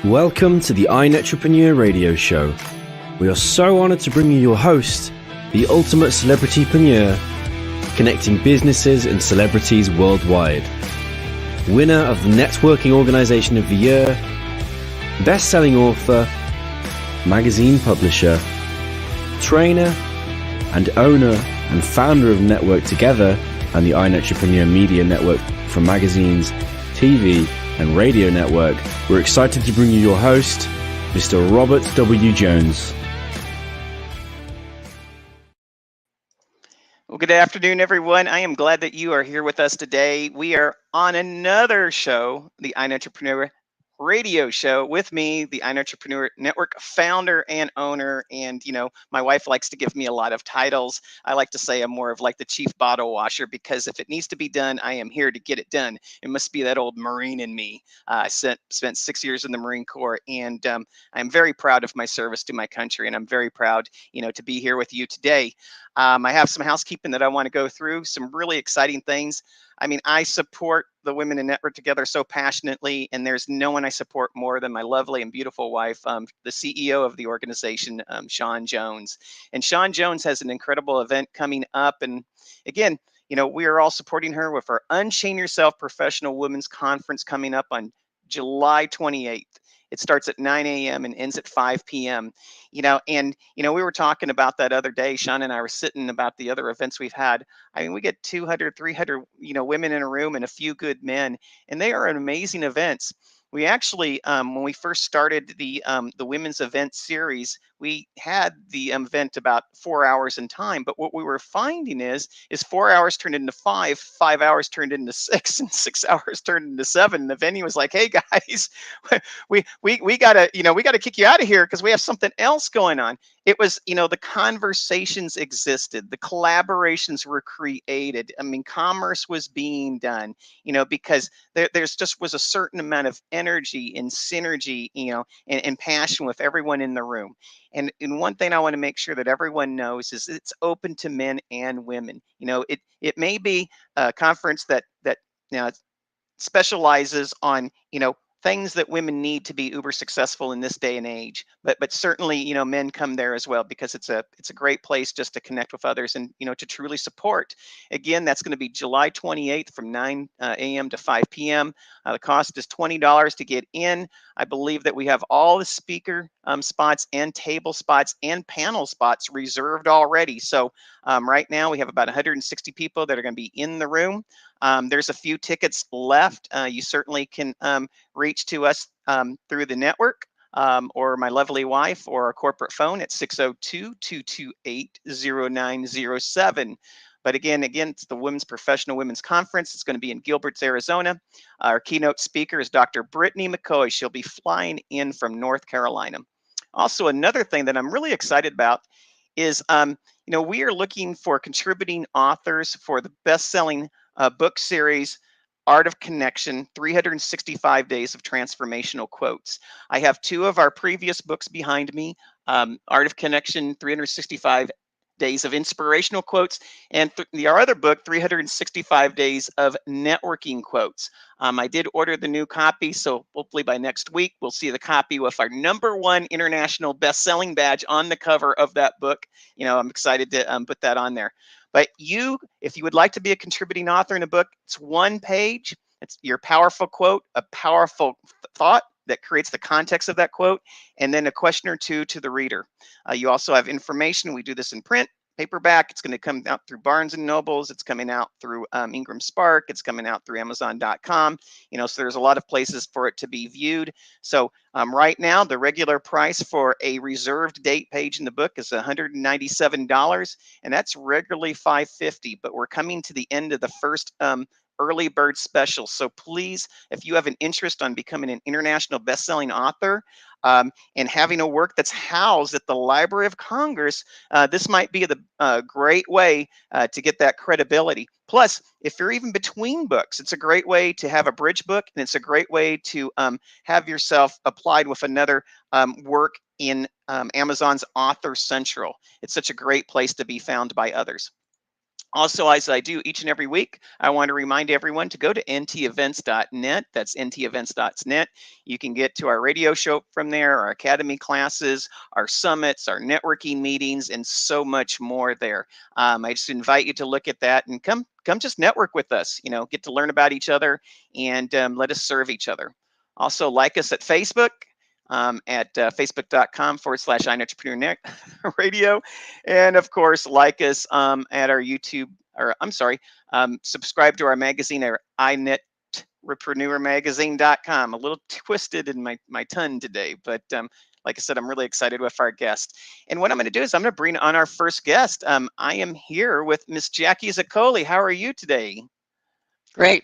Welcome to the iNetrepreneur Radio Show. We are so honored to bring you your host, the ultimate celebritypreneur, connecting businesses and celebrities worldwide. Winner of the Networking Organization of the Year, best-selling author, magazine publisher, trainer, and owner and founder of Network Together and the iNetrepreneur Media Network from magazines, TV, and radio network, we're excited to bring you your host, Mr. Robert W. Jones. Well, good afternoon, everyone. I am glad that you are here with us today. We are on another show, the iNetrepreneur Radio Show, with me, the iNetrepreneur Network founder and owner. And, you know, my wife likes to give me a lot of titles. I like to say I'm more of like the chief bottle washer, because if it needs to be done, I am here to get it done. It must be that old Marine in me. I spent 6 years in the Marine Corps, and I'm very proud of my service to my country. And I'm very proud, you know, to be here with you today. I have some housekeeping that I want to go through, some really exciting things. I mean, I support the Women in Network Together so passionately, and there's no one I support more than my lovely and beautiful wife, the CEO of the organization, Sean Jones. And Sean Jones has an incredible event coming up. And again, you know, we are all supporting her with our Unchain Yourself Professional Women's Conference coming up on July 28th. It starts at 9 a.m. and ends at 5 p.m. You know, and, you know, we were talking about that other day. Sean and I were sitting about the other events we've had. I mean, we get 200, 300, you know, women in a room and a few good men, and they are amazing events. We actually, when we first started the women's event series, we had the event about 4 hours in time. But what we were finding is 4 hours turned into 5, 5 hours turned into 6, and 6 hours turned into 7. And the venue was like, "Hey guys, we gotta, you know, we gotta kick you out of here because we have something else going on." It was, you know, the conversations existed, the collaborations were created. I mean, commerce was being done, you know, because there's just was a certain amount of energy and synergy, you know, and passion with everyone in the room. And one thing I want to make sure that everyone knows is it's open to men and women. You know, it may be a conference that you know, specializes on, you know, things that women need to be uber successful in this day and age, but certainly, you know, men come there as well, because it's a great place just to connect with others and, you know, to truly support. Again, that's going to be July 28th from 9 a.m. to 5 p.m. The cost is $20 to get in. I believe that we have all the speaker spots and table spots and panel spots reserved already. So right now we have about 160 people that are going to be in the room. There's a few tickets left. You certainly can reach to us through the network, or my lovely wife, or our corporate phone at 602-228-0907. But again, it's the Women's Professional Women's Conference. It's going to be in Gilbert, Arizona. Our keynote speaker is Dr. Brittany McCoy. She'll be flying in from North Carolina. Also, another thing that I'm really excited about is, you know, we are looking for contributing authors for the best-selling book series, Art of Connection, 365 Days of Transformational Quotes. I have 2 of our previous books behind me, Art of Connection, 365 Days of Inspirational Quotes, and our other book, 365 Days of Networking Quotes. I did order the new copy, so hopefully by next week, we'll see the copy with our #1 international best-selling badge on the cover of that book. You know, I'm excited to put that on there. But if you would like to be a contributing author in a book, it's 1 page. It's your powerful quote, a powerful thought that creates the context of that quote, and then a question or 2 to the reader. You also have information. We do this in print, paperback. It's going to come out through Barnes and Nobles. It's coming out through Ingram Spark. It's coming out through Amazon.com. You know, so there's a lot of places for it to be viewed. So right now, the regular price for a reserved date page in the book is $197, and that's regularly $550. But we're coming to the end of the first early bird special. So please, if you have an interest on becoming an international best-selling author and having a work that's housed at the Library of Congress, this might be the great way to get that credibility. Plus, if you're even between books, it's a great way to have a bridge book, and it's a great way to have yourself applied with another work in Amazon's Author Central. It's such a great place to be found by others. Also, as I do each and every week, I want to remind everyone to go to ntevents.net. That's ntevents.net. You can get to our radio show from there, our academy classes, our summits, our networking meetings, and so much more there. I just invite you to look at that and come just network with us. Get to learn about each other and let us serve each other. Also, like us at Facebook. At facebook.com/, iEntrepreneur Radio. And of course, like us at our YouTube, or I'm sorry, subscribe to our magazine at iNetRepreneurMagazine.com. A little twisted in my tongue today, but like I said, I'm really excited with our guest. And what I'm going to do is I'm going to bring on our first guest. I am here with Miss Jackie Zoccoli. How are you today? Great.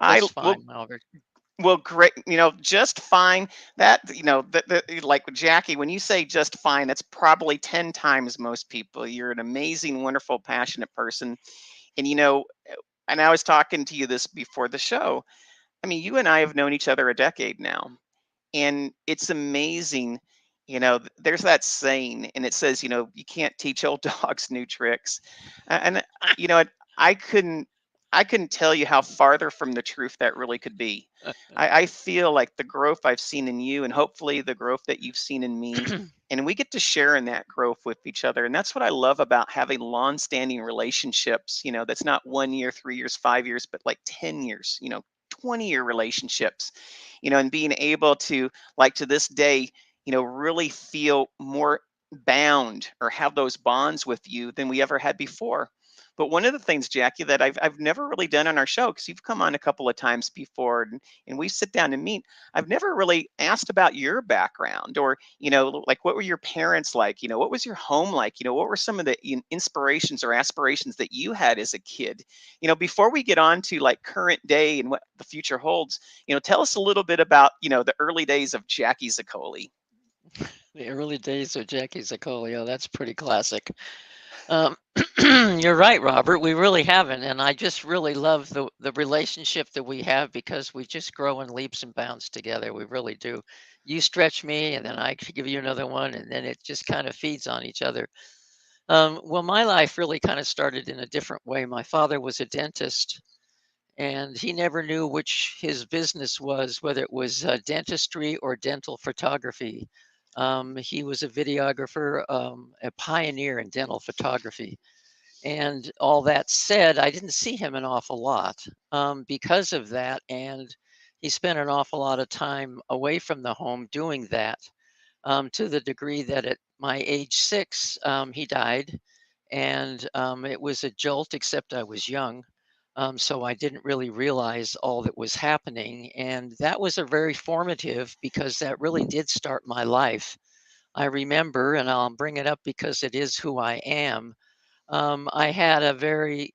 I Just will. fine, Albert. Well, great. Just fine. That, like with Jackie, when you say just fine, that's probably 10 times most people. You're an amazing, wonderful, passionate person. And, and I was talking to you this before the show. I mean, you and I have known each other a decade now. And it's amazing. There's that saying, and it says, you can't teach old dogs new tricks. And, you know, I couldn't. I couldn't tell you how farther from the truth that really could be. I feel like the growth I've seen in you, and hopefully the growth that you've seen in me, and we get to share in that growth with each other. And that's what I love about having long-standing relationships. That's not 1 year, 3 years, 5 years, but like 10 years. 20-year relationships. And being able to, like, to this day, really feel more bound or have those bonds with you than we ever had before. But one of the things, Jackie, that I've never really done on our show, because you've come on a couple of times before, and we sit down and meet, I've never really asked about your background, or, like, what were your parents like? What was your home like? What were some of the inspirations or aspirations that you had as a kid? Before we get on to like current day and what the future holds, tell us a little bit about, the early days of Jackie Zoccoli. The early days of Jackie Zoccoli, oh, that's pretty classic. Um, you're right, Robert. We really haven't, and I just really love the relationship that we have because we just grow in leaps and bounds together. We really do. You stretch me, and then I give you another one, and then it just kind of feeds on each other. Well, my life really kind of started in a different way. My father was a dentist, and he never knew which his business was, whether it was dentistry or dental photography. He was a videographer, a pioneer in dental photography. And all that said, I didn't see him an awful lot because of that. And he spent an awful lot of time away from the home doing that, to the degree that at my age 6, he died. And it was a jolt, except I was young. So I didn't really realize all that was happening. And that was a very formative because that really did start my life. I remember, and I'll bring it up because it is who I am. I had a very,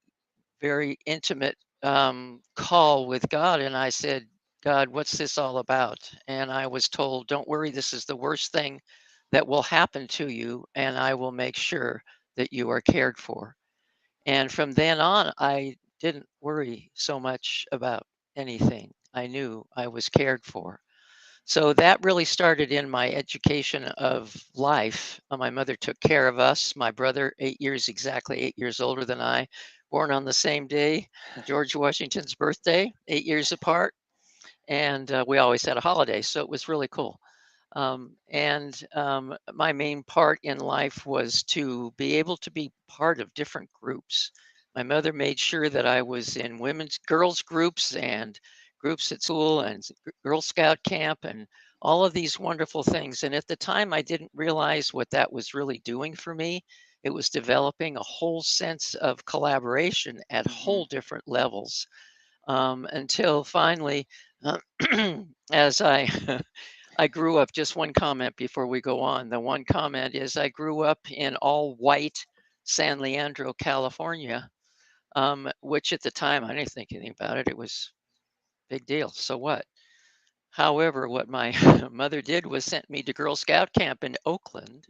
very intimate call with God, and I said, God, what's this all about? And I was told, don't worry, this is the worst thing that will happen to you, and I will make sure that you are cared for. And from then on, I didn't worry so much about anything. I knew I was cared for. So that really started in my education of life. My mother took care of us. My brother, 8 years, exactly 8 years older than I, born on the same day, George Washington's birthday, 8 years apart. And we always had a holiday. So it was really cool. My main part in life was to be able to be part of different groups. My mother made sure that I was in girls groups and groups at school and Girl Scout camp and all of these wonderful things. And at the time, I didn't realize what that was really doing for me. It was developing a whole sense of collaboration at whole different levels, until finally, uh, as I I grew up, just one comment before we go on. The one comment is I grew up in all white San Leandro, California, which at the time I didn't think anything about it. It was a big deal. So what? However, what my mother did was sent me to Girl Scout camp in Oakland,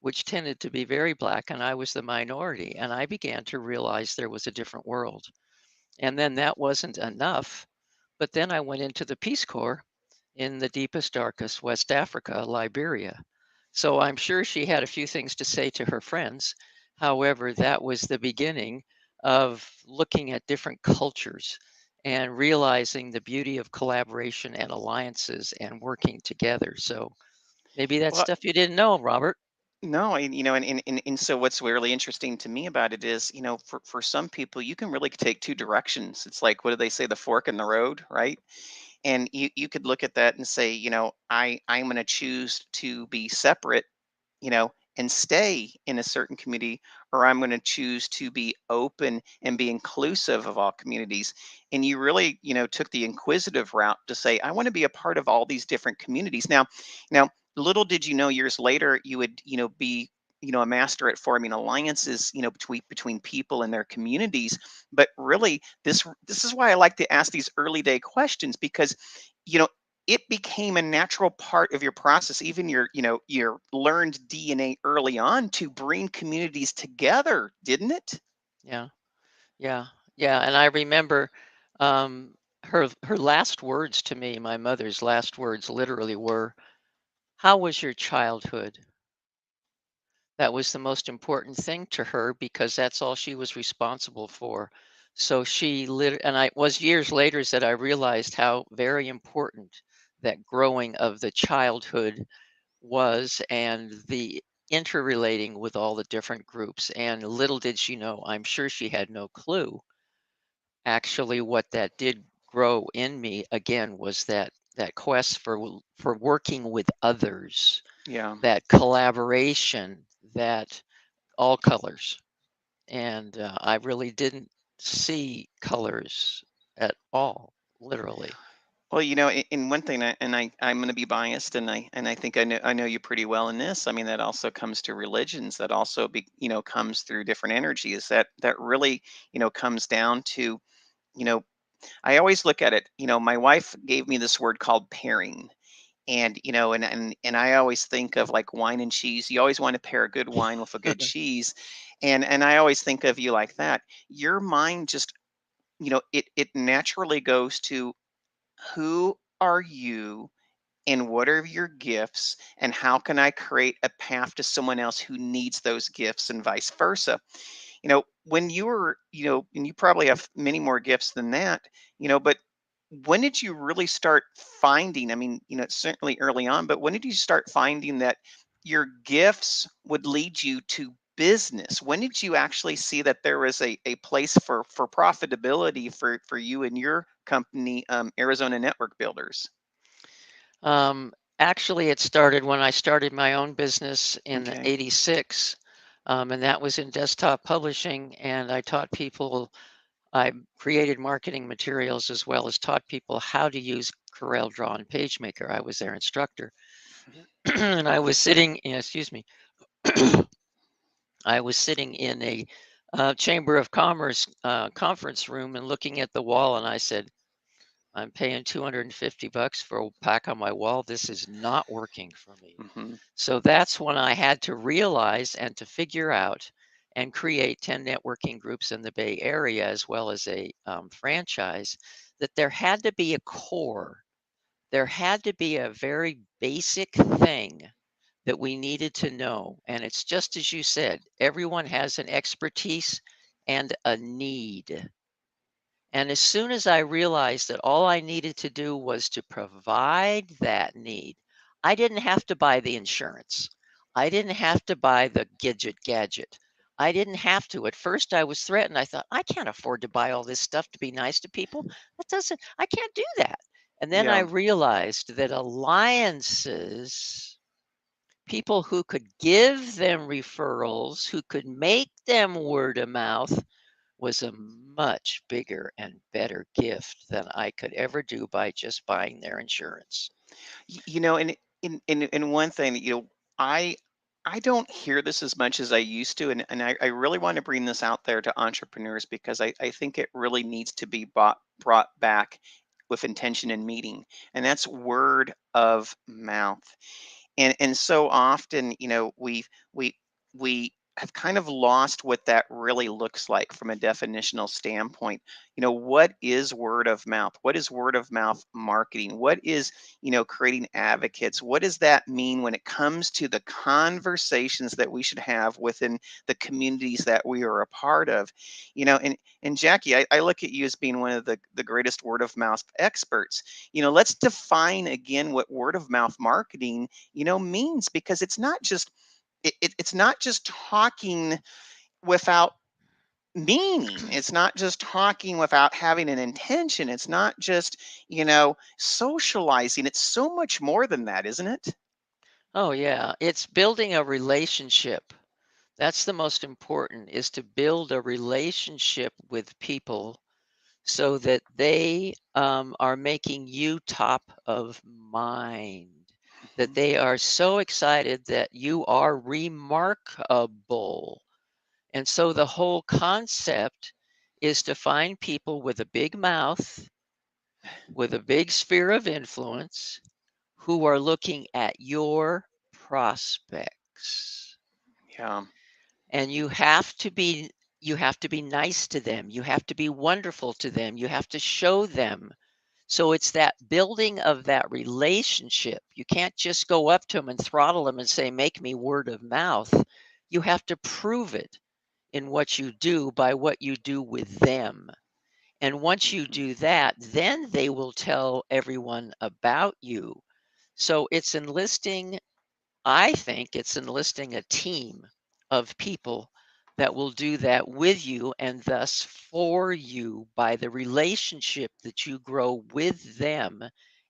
which tended to be very black, and I was the minority. And I began to realize there was a different world. And then that wasn't enough. But then I went into the Peace Corps in the deepest, darkest West Africa, Liberia. So I'm sure she had a few things to say to her friends. However, that was the beginning of looking at different cultures and realizing the beauty of collaboration and alliances and working together. So maybe that's Well, stuff you didn't know, Robert. no, and so what's really interesting to me about it is, for some people, you can really take two directions. It's like, what do they say, the fork in the road, right? And you could look at that and say, I'm going to choose to be separate, and stay in a certain community, or I'm going to choose to be open and be inclusive of all communities. And you really, took the inquisitive route to say, I want to be a part of all these different communities. Now, little did you know, years later, you would, be, a master at forming alliances, between people and their communities. But really, this is why I like to ask these early day questions, because, you know, it became a natural part of your process, even your learned DNA early on, to bring communities together, didn't it? Yeah, yeah, yeah. And I remember her last words to me, my mother's last words literally were, "How was your childhood?" That was the most important thing to her because that's all she was responsible for. So and I was years later that I realized how very important that growing of the childhood was and the interrelating with all the different groups. And little did she know, I'm sure she had no clue. Actually, what that did grow in me again was that quest for working with others, Yeah. that collaboration, that all colors. And I really didn't see colors at all, literally. Well, in one thing, I'm going to be biased, and I think I know you pretty well in this. I mean, that also comes to religions. That also comes through different energies. That really comes down to you know I always look at it. My wife gave me this word called pairing. And I always think of like wine and cheese. You always want to pair a good wine with a good cheese, and I always think of you like that. Your mind just, it naturally goes to, who are you and what are your gifts, and how can I create a path to someone else who needs those gifts, and vice versa. When you were, and you probably have many more gifts than that, but when did you really start finding, I mean, certainly early on, but when did you start finding that your gifts would lead you to business? When did you actually see that there was a place for profitability for you and your company, Arizona Network Builders? Um, Actually, it started when I started my own business in Okay. '86, and that was in desktop publishing. And I created marketing materials as well as taught people how to use Corel Draw and PageMaker. I was their instructor. And I was sitting, excuse me, I was sitting in a Chamber of Commerce conference room and looking at the wall, and I said, I'm paying $250 for a plaque on my wall. This is not working for me. Hmm. So that's when I had to realize and to figure out and create 10 networking groups in the Bay Area, as well as a franchise, that there had to be a core. There had to be a very basic thing that we needed to know. And it's just as you said, everyone has an expertise and a need. And as soon as I realized that all I needed to do was to provide that need, I didn't have to buy the insurance. I didn't have to buy the gadget. I didn't have to. At first, I was threatened. I thought, I can't afford to buy all this stuff to be nice to people. I can't do that. And then I Yeah. realized that alliances, people who could give them referrals, who could make them word of mouth, was a much bigger and better gift than I could ever do by just buying their insurance. And in one thing, I I don't hear this as much as I used to, and I really want to bring this out there to entrepreneurs, because I think it really needs to be brought back with intention and meeting, and that's word of mouth. And so often, we we have kind of lost what that really looks like from a definitional standpoint. What is word of mouth? What is word of mouth marketing? What is, creating advocates? What does that mean when it comes to the conversations that we should have within the communities that we are a part of? And Jackie, I look at you as being one of the greatest word of mouth experts. Let's define again what word of mouth marketing, means, because it's not just talking without meaning. It's not just talking without having an intention. It's not just, socializing. It's so much more than that, isn't it? Oh, yeah. It's building a relationship. That's the most important, is to build a relationship with people so that they are making you top of mind, that Mhm. they are so excited that you are remarkable. And so the whole concept is to find people with a big mouth, with a big sphere of influence, who are looking at your prospects. Yeah. And you have to be nice to them. You have to be wonderful to them. You have to show them. So it's that building of that relationship. You can't just go up to them and throttle them and say, make me word of mouth. You have to prove it in what you do by what you do with them. And once you Mhm. do that, then they will tell everyone about you. So it's enlisting, I think it's enlisting a team of people that will do that with you and thus for you by the relationship that you grow with them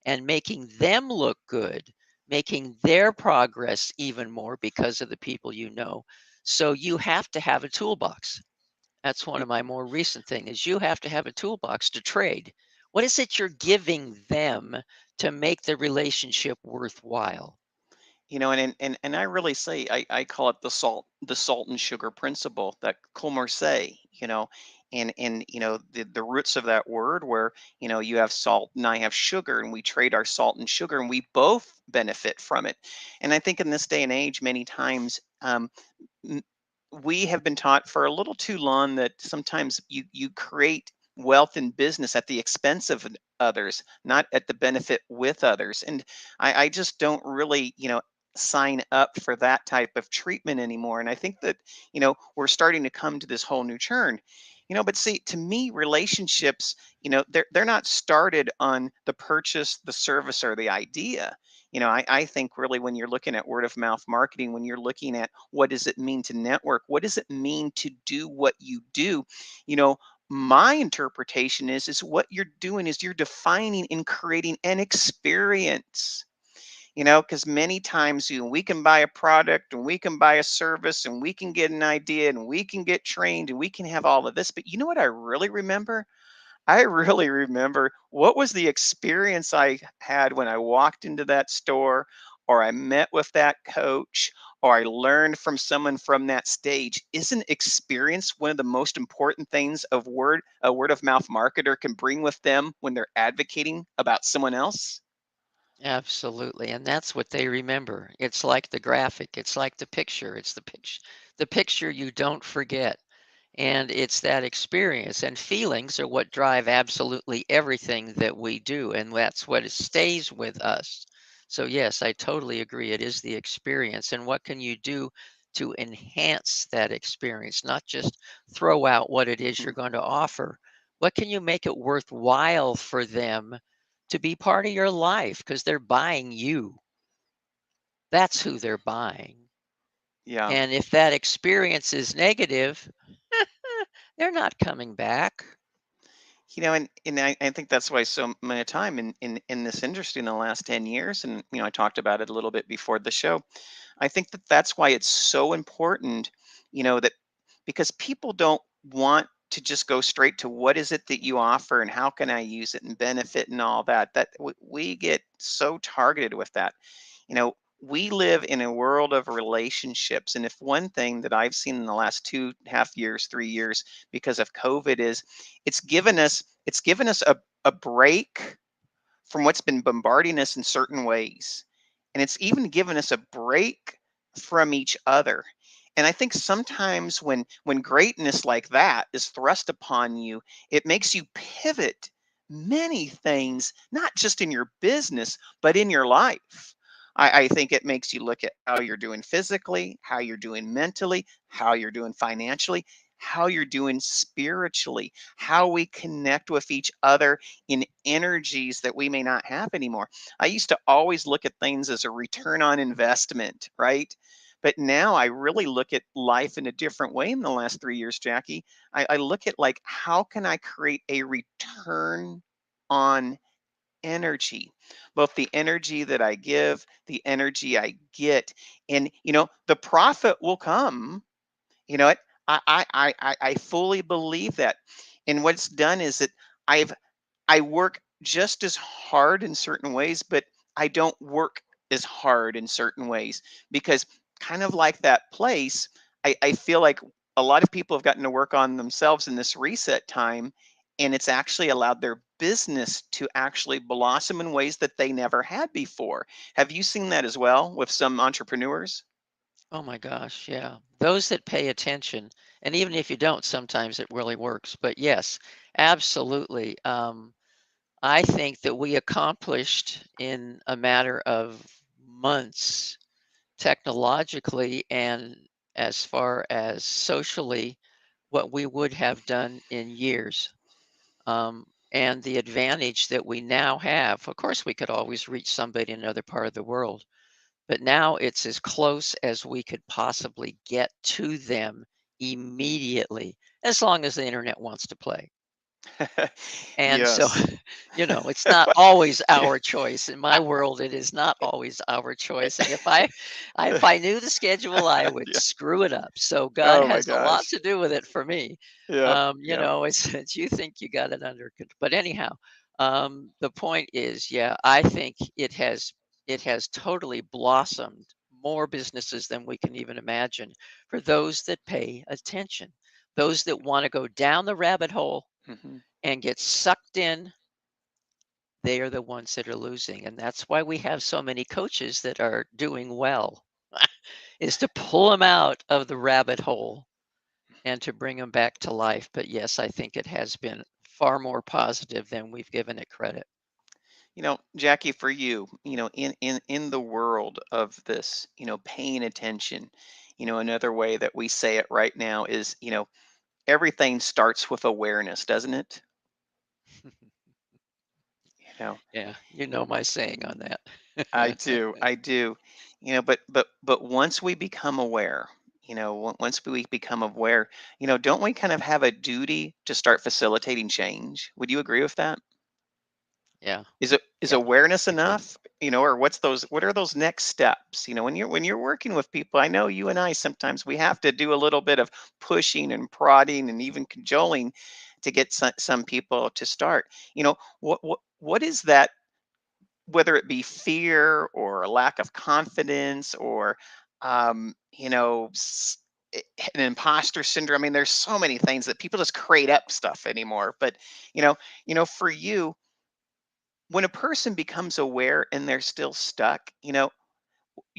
and making them look good, making their progress even more because of the people you know. So you have to have a toolbox. That's one Y- of my more recent things is you have to have a toolbox to trade. What is it you're giving them to make the relationship worthwhile? and I really say, I call it the salt and sugar principle that Colmar say, and the roots of that word, where you have salt and I have sugar, and we trade our salt and sugar, and we both benefit from it. And I think in this day and age, many times, n- we have been taught for a little too long that sometimes you create wealth in business at the expense of others, not at the benefit with others. And I just don't really, sign up for that type of treatment anymore. And I think that, we're starting to come to this whole new turn. But see, to me, relationships, they're not started on the purchase, the service, or the idea. I think really, when you're looking at word of mouth marketing, when you're looking at what does it mean to network, what does it mean to do what you do, you know, my interpretation is what you're doing is you're defining and creating an experience. Because many times, we can buy a product and we can buy a service and we can get an idea and we can get trained and we can have all of this. But you know what I really remember? I really remember what was the experience I had when I walked into that store, or I met with that coach, or I learned from someone from that stage. Isn't experience one of the most important things a word of mouth marketer can bring with them when they're advocating about someone else? Absolutely. And that's what they remember. It's like the graphic, it's like the picture you don't forget. And it's that experience and feelings are what drive absolutely everything that we do. And that's what it stays with us. So, yes, I totally agree. It is the experience. And what can you do to enhance that experience? Not just throw out what it is Mhm. you're going to offer. What can you make it worthwhile for them to be part of your life? Because they're buying you. That's who they're buying. Yeah. And if that experience is negative, they're not coming back. And I think that's why so many time in this industry in the last 10 years, and I talked about it a little bit before the show. I think that that's why it's so important, that because people don't want to just go straight to what is it that you offer and how can I use it and benefit and all that. That we get so targeted with that. We live in a world of relationships. And if one thing that I've seen in the last 2.5 years, 3 years, because of COVID, is it's given us a break from what's been bombarding us in certain ways. And it's even given us a break from each other. And I think sometimes when greatness like that is thrust upon you, it makes you pivot many things, not just in your business, but in your life. I think it makes you look at how you're doing physically, how you're doing mentally, how you're doing financially, how you're doing spiritually, how we connect with each other in energies that we may not have anymore. I used to always look at things as a return on investment, right? But now I really look at life in a different way in the last 3 years, Jackie. I look at like, how can I create a return on energy, both the energy that I give, the energy I get, and the profit will come. You know what? I fully believe that. And what's done is that I've I work just as hard in certain ways, but I don't work as hard in certain ways because, kind of like that place, I feel like a lot of people have gotten to work on themselves in this reset time, and it's actually allowed their business to actually blossom in ways that they never had before. Have you seen that as well with some entrepreneurs? Oh my gosh, yeah. Those that pay attention, and even if you don't, sometimes it really works. But yes, absolutely. I think that we accomplished in a matter of months, technologically and as far as socially, what we would have done in years. And the advantage that we now have, of course, we could always reach somebody in another part of the world, but now it's as close as we could possibly get to them immediately, as long as the internet wants to play. And so, Yes. it's not always our choice. In my world, it is not always our choice. And if I knew the schedule, I would Yeah. screw it up. So God Oh my has a lot gosh. to do with it for me. Yep. Yep. It's you think you got it under control. But anyhow, the point is, yeah, I think it has totally blossomed more businesses than we can even imagine for those that pay attention, those that want to go down the rabbit hole Mhm. and get sucked in. They are the ones that are losing. And that's why we have so many coaches that are doing well, is to pull them out of the rabbit hole and to bring them back to life. But yes, I think it has been far more positive than we've given it credit. Jackie, for you, in the world of this, paying attention, another way that we say it right now is, everything starts with awareness, doesn't it? You know, Yeah, you know my saying on I that. do, I do. But once we become aware, once we become aware, don't we kind of have a duty to start facilitating change? Would you agree with that? Yeah, Is yeah, awareness I do. enough? Or what are those next steps? When you're working with people, I know you and I sometimes we have to do a little bit of pushing and prodding and even cajoling to get some people to start. What is that, whether it be fear or a lack of confidence or um, you know, s- an imposter syndrome. I mean, there's so many things that people just create up stuff anymore. But you know, for you, when a person becomes aware and they're still stuck,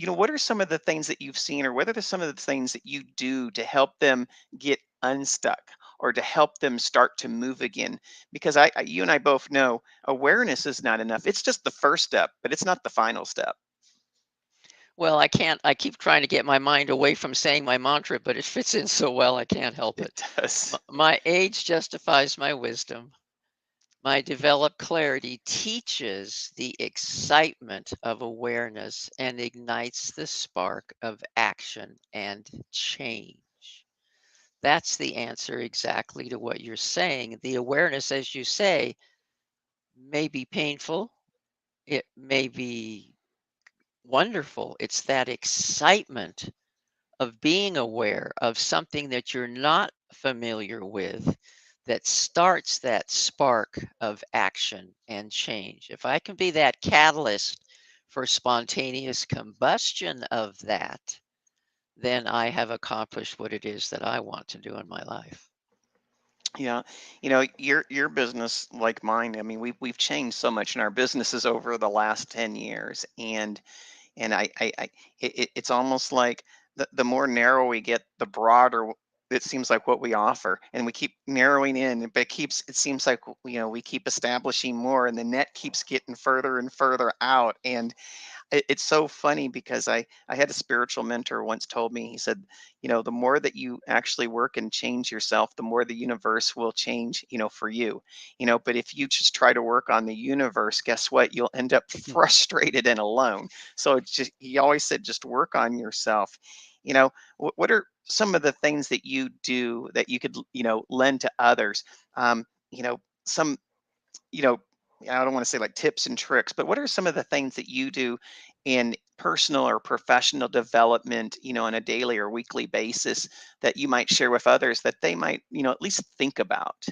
what are some of the things that you've seen, or what are some of the things that you do to help them get unstuck or to help them start to move again? Because you and I both know awareness is not enough. It's just the first step, but it's not the final step. Well, I can't, I keep trying to get my mind away from saying my mantra, but it fits in so well, I can't help It it. does. My age justifies my wisdom. My developed clarity teaches the excitement of awareness and ignites the spark of action and change. That's the answer exactly to what you're saying. The awareness, as you say, may be painful, it may be wonderful. It's that excitement of being aware of something that you're not familiar with that starts that spark of action and change. If I can be that catalyst for spontaneous combustion of that, then I have accomplished what it is that I want to do in my life. Yeah, your business, like mine. I mean, we've changed so much in our businesses over the last 10 years, and it's almost like the more narrow we get, the broader it seems like what we offer, and we keep narrowing in, but it seems like we keep establishing more, and the net keeps getting further and further out. And it's so funny because I had a spiritual mentor once told me, he said, the more that you actually work and change yourself, the more the universe will change, for you. But if you just try to work on the universe, guess what? You'll end up frustrated and alone. So it's just, he always said, just work on yourself. What are some of the things that you do that you could, lend to others? Some, you know, I don't want to say like tips and tricks, but what are some of the things that you do in personal or professional development, on a daily or weekly basis that you might share with others that they might, at least think about?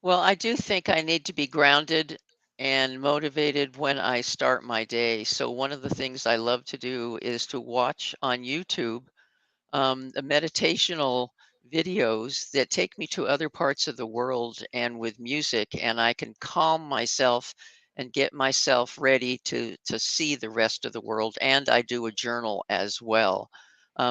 Well, I do think I need to be grounded and motivated when I start my day. So one of the things I love to do is to watch on YouTube the meditational videos that take me to other parts of the world and with music, and I can calm myself and get myself ready to see the rest of the world. And I do a journal as well.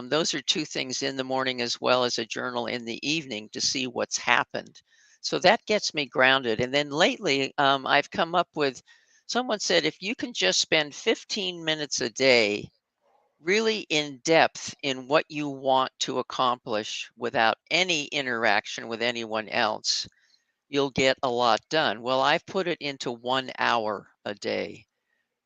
Those are two things in the morning as well as a journal in the evening to see what's happened. So that gets me grounded. And then lately, I've come up with someone said if you can just spend 15 minutes a day really in depth in what you want to accomplish without any interaction with anyone else, you'll get a lot done. Well, I've put it into 1 hour a day.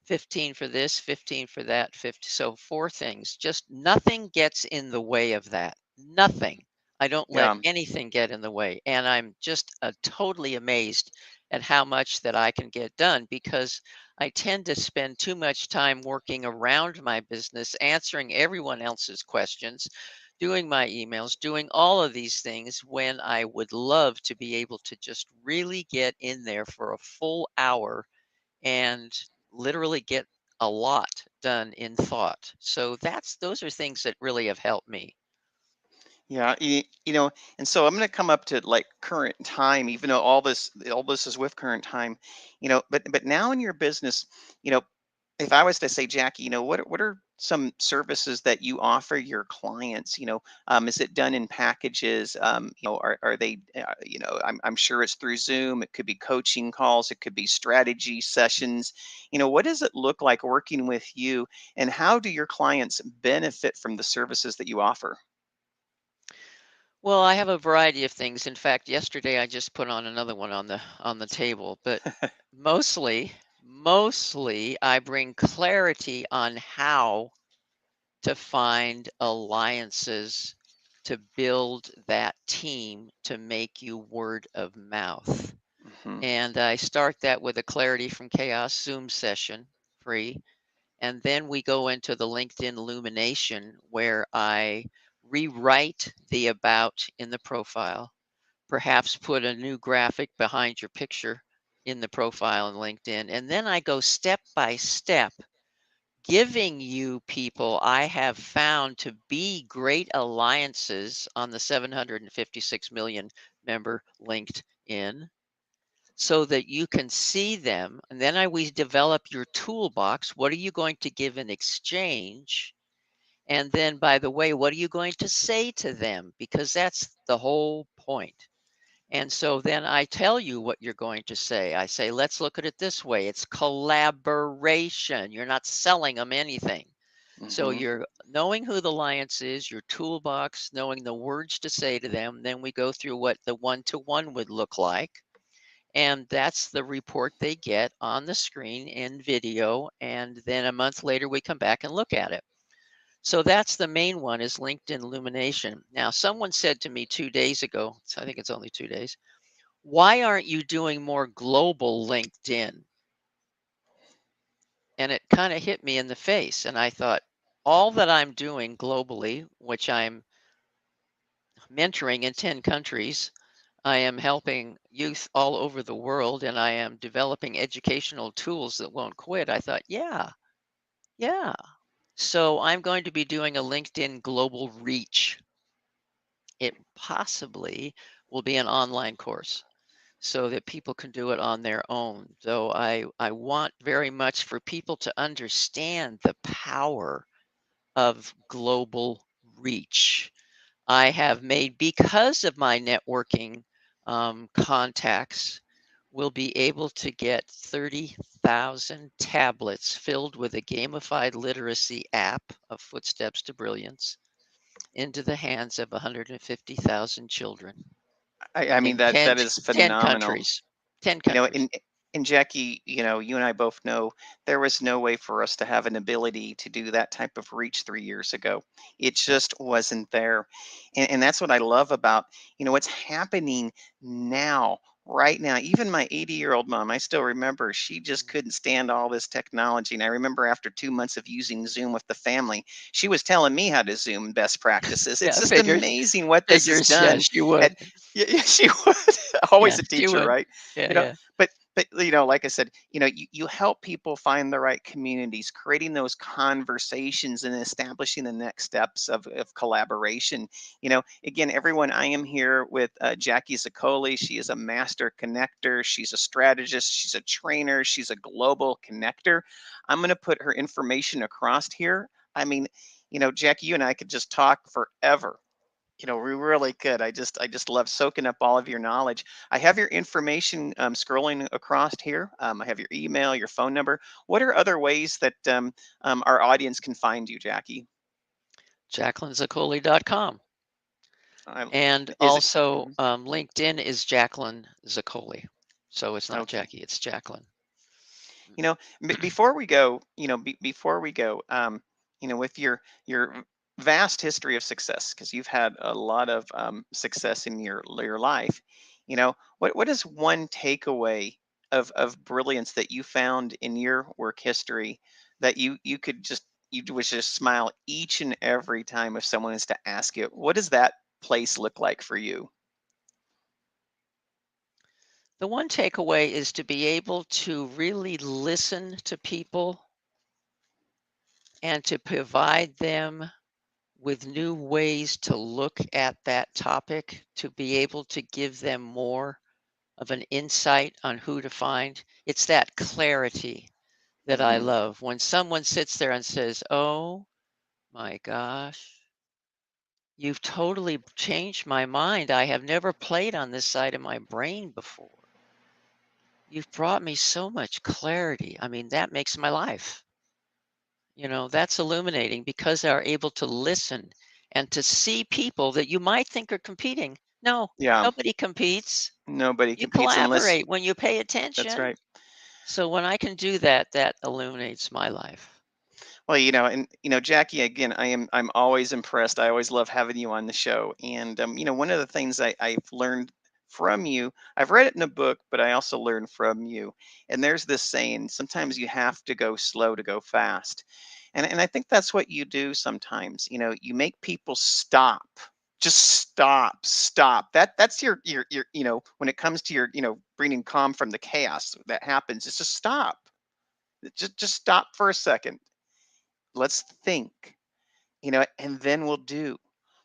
15 for this, 15 for that, 50. So four things. Just nothing gets in the way of that. Nothing. I don't let Yeah. anything get in the way. And I'm just totally amazed at how much that I can get done because I tend to spend too much time working around my business, answering everyone else's questions, doing my emails, doing all of these things when I would love to be able to just really get in there for a full hour and literally get a lot done in thought. So those are things that really have helped me. Yeah, and so I'm going to come up to like current time, even though all this is with current time, but now in your business, you know, if I was to say, Jackie, what are some services that you offer your clients? Is it done in packages? Are they, I'm sure it's through Zoom. It could be coaching calls. It could be strategy sessions. What does it look like working with you, and how do your clients benefit from the services that you offer? Well, I have a variety of things. In fact, yesterday I just put on another one on the table, but mostly I bring clarity on how to find alliances to build that team to make you word of mouth. Hmm. And I start that with a Clarity from Chaos Zoom session, free. And then we go into the LinkedIn Illumination where I rewrite the about in the profile, perhaps put a new graphic behind your picture in the profile in LinkedIn. And then I go step by step, giving you people I have found to be great alliances on the 756 million member LinkedIn so that you can see them. And then we develop your toolbox. What are you going to give in exchange? And then, by the way, what are you going to say to them? Because that's the whole point. And so then I tell you what you're going to say. I say, let's look at it this way. It's collaboration. You're not selling them anything. So Hmm. you're knowing who the alliance is, your toolbox, knowing the words to say to them. Then we go through what the one-to-one would look like. And that's the report they get on the screen in video. And then a month later, we come back and look at it. So that's the main one is LinkedIn Illumination. Now, someone said to me 2 days ago, so I think it's only 2 days, why aren't you doing more global LinkedIn? And it kind of hit me in the face. And I thought, all that I'm doing globally, which I'm mentoring in 10 countries, I am helping youth all over the world, and I am developing educational tools that won't quit. I thought, yeah. So I'm going to be doing a LinkedIn Global Reach. It possibly will be an online course so that people can do it on their own. Though I want very much for people to understand the power of global reach. I have made, because of my networking contacts, will be able to get 30,000 tablets filled with a gamified literacy app of Footsteps to Brilliance into the hands of 150,000 children I mean, in that is 10 phenomenal. countries. 10 You know, countries. and Jackie, you know, you and I both know there was no way for us to have an ability to do that type of reach 3 years ago. It Yep. just wasn't there. And that's what I love about, you know, what's happening now, right now. Even my 80-year-old mom, I still remember, she just Mhm. couldn't stand all this technology. And I remember after 2 months of using Zoom with the family, she was telling me how to Zoom best practices. It's Yeah, just amazing what this has yeah, done. she would. At, yeah, yeah, she would. Always Yeah, a she teacher, would. right? Yeah, You know, yeah. but you know, like I said, you know, you help people find the right communities, creating those conversations and establishing the next steps of collaboration. You know, again, everyone, I am here with Jackie Zoccoli. She is a master connector, she's a strategist, she's a trainer, she's a global connector. I'm going to put her information across here. I mean, you know, Jackie, you and I could just talk forever. You know, we really could. I just love soaking up all of your knowledge. I have your information scrolling across here. I have your email, your phone number. What are other ways that our audience can find you, Jackie? JaclynZaccoli.com. Um, And is it also, mhm, LinkedIn is Jaclyn Zaccoli. So it's not okay? Jackie, it's Jaclyn. You know, before we go, you know, before we go, you know, with your vast history of success, because you've had a lot of success in your life, you know, what is one takeaway of brilliance that you found in your work history that you could just you would just smile each and every time if someone is to ask you, what does that place look like for you? The one takeaway is to be able to really listen to people and to provide them with new ways to look at that topic, to be able to give them more of an insight on who to find. It's that clarity that I Hmm. love. When someone sits there and says, "Oh my gosh, you've totally changed my mind. I have never played on this side of my brain before. You've brought me so much clarity." I mean, that makes my life. That's illuminating because they are able to listen and to see people that you might think are competing. No, Yeah, nobody competes. nobody You competes unless collaborate when you pay that's attention. right. So when I can do that, that illuminates my life. Well, you know, and you know, Jackie, again, I'm always impressed. I always love having you on the show. And you know, one of the things I've learned from you, I've read it in a book, but I also learned from you. And there's this saying, sometimes you have to go slow to go fast. And I think that's what you do sometimes. You know, you make people stop. Just stop, stop. That's your, you know, when it comes to your, you know, bringing calm from the chaos that happens, it's just stop. Just stop for a second, let's think, you know, and then we'll do.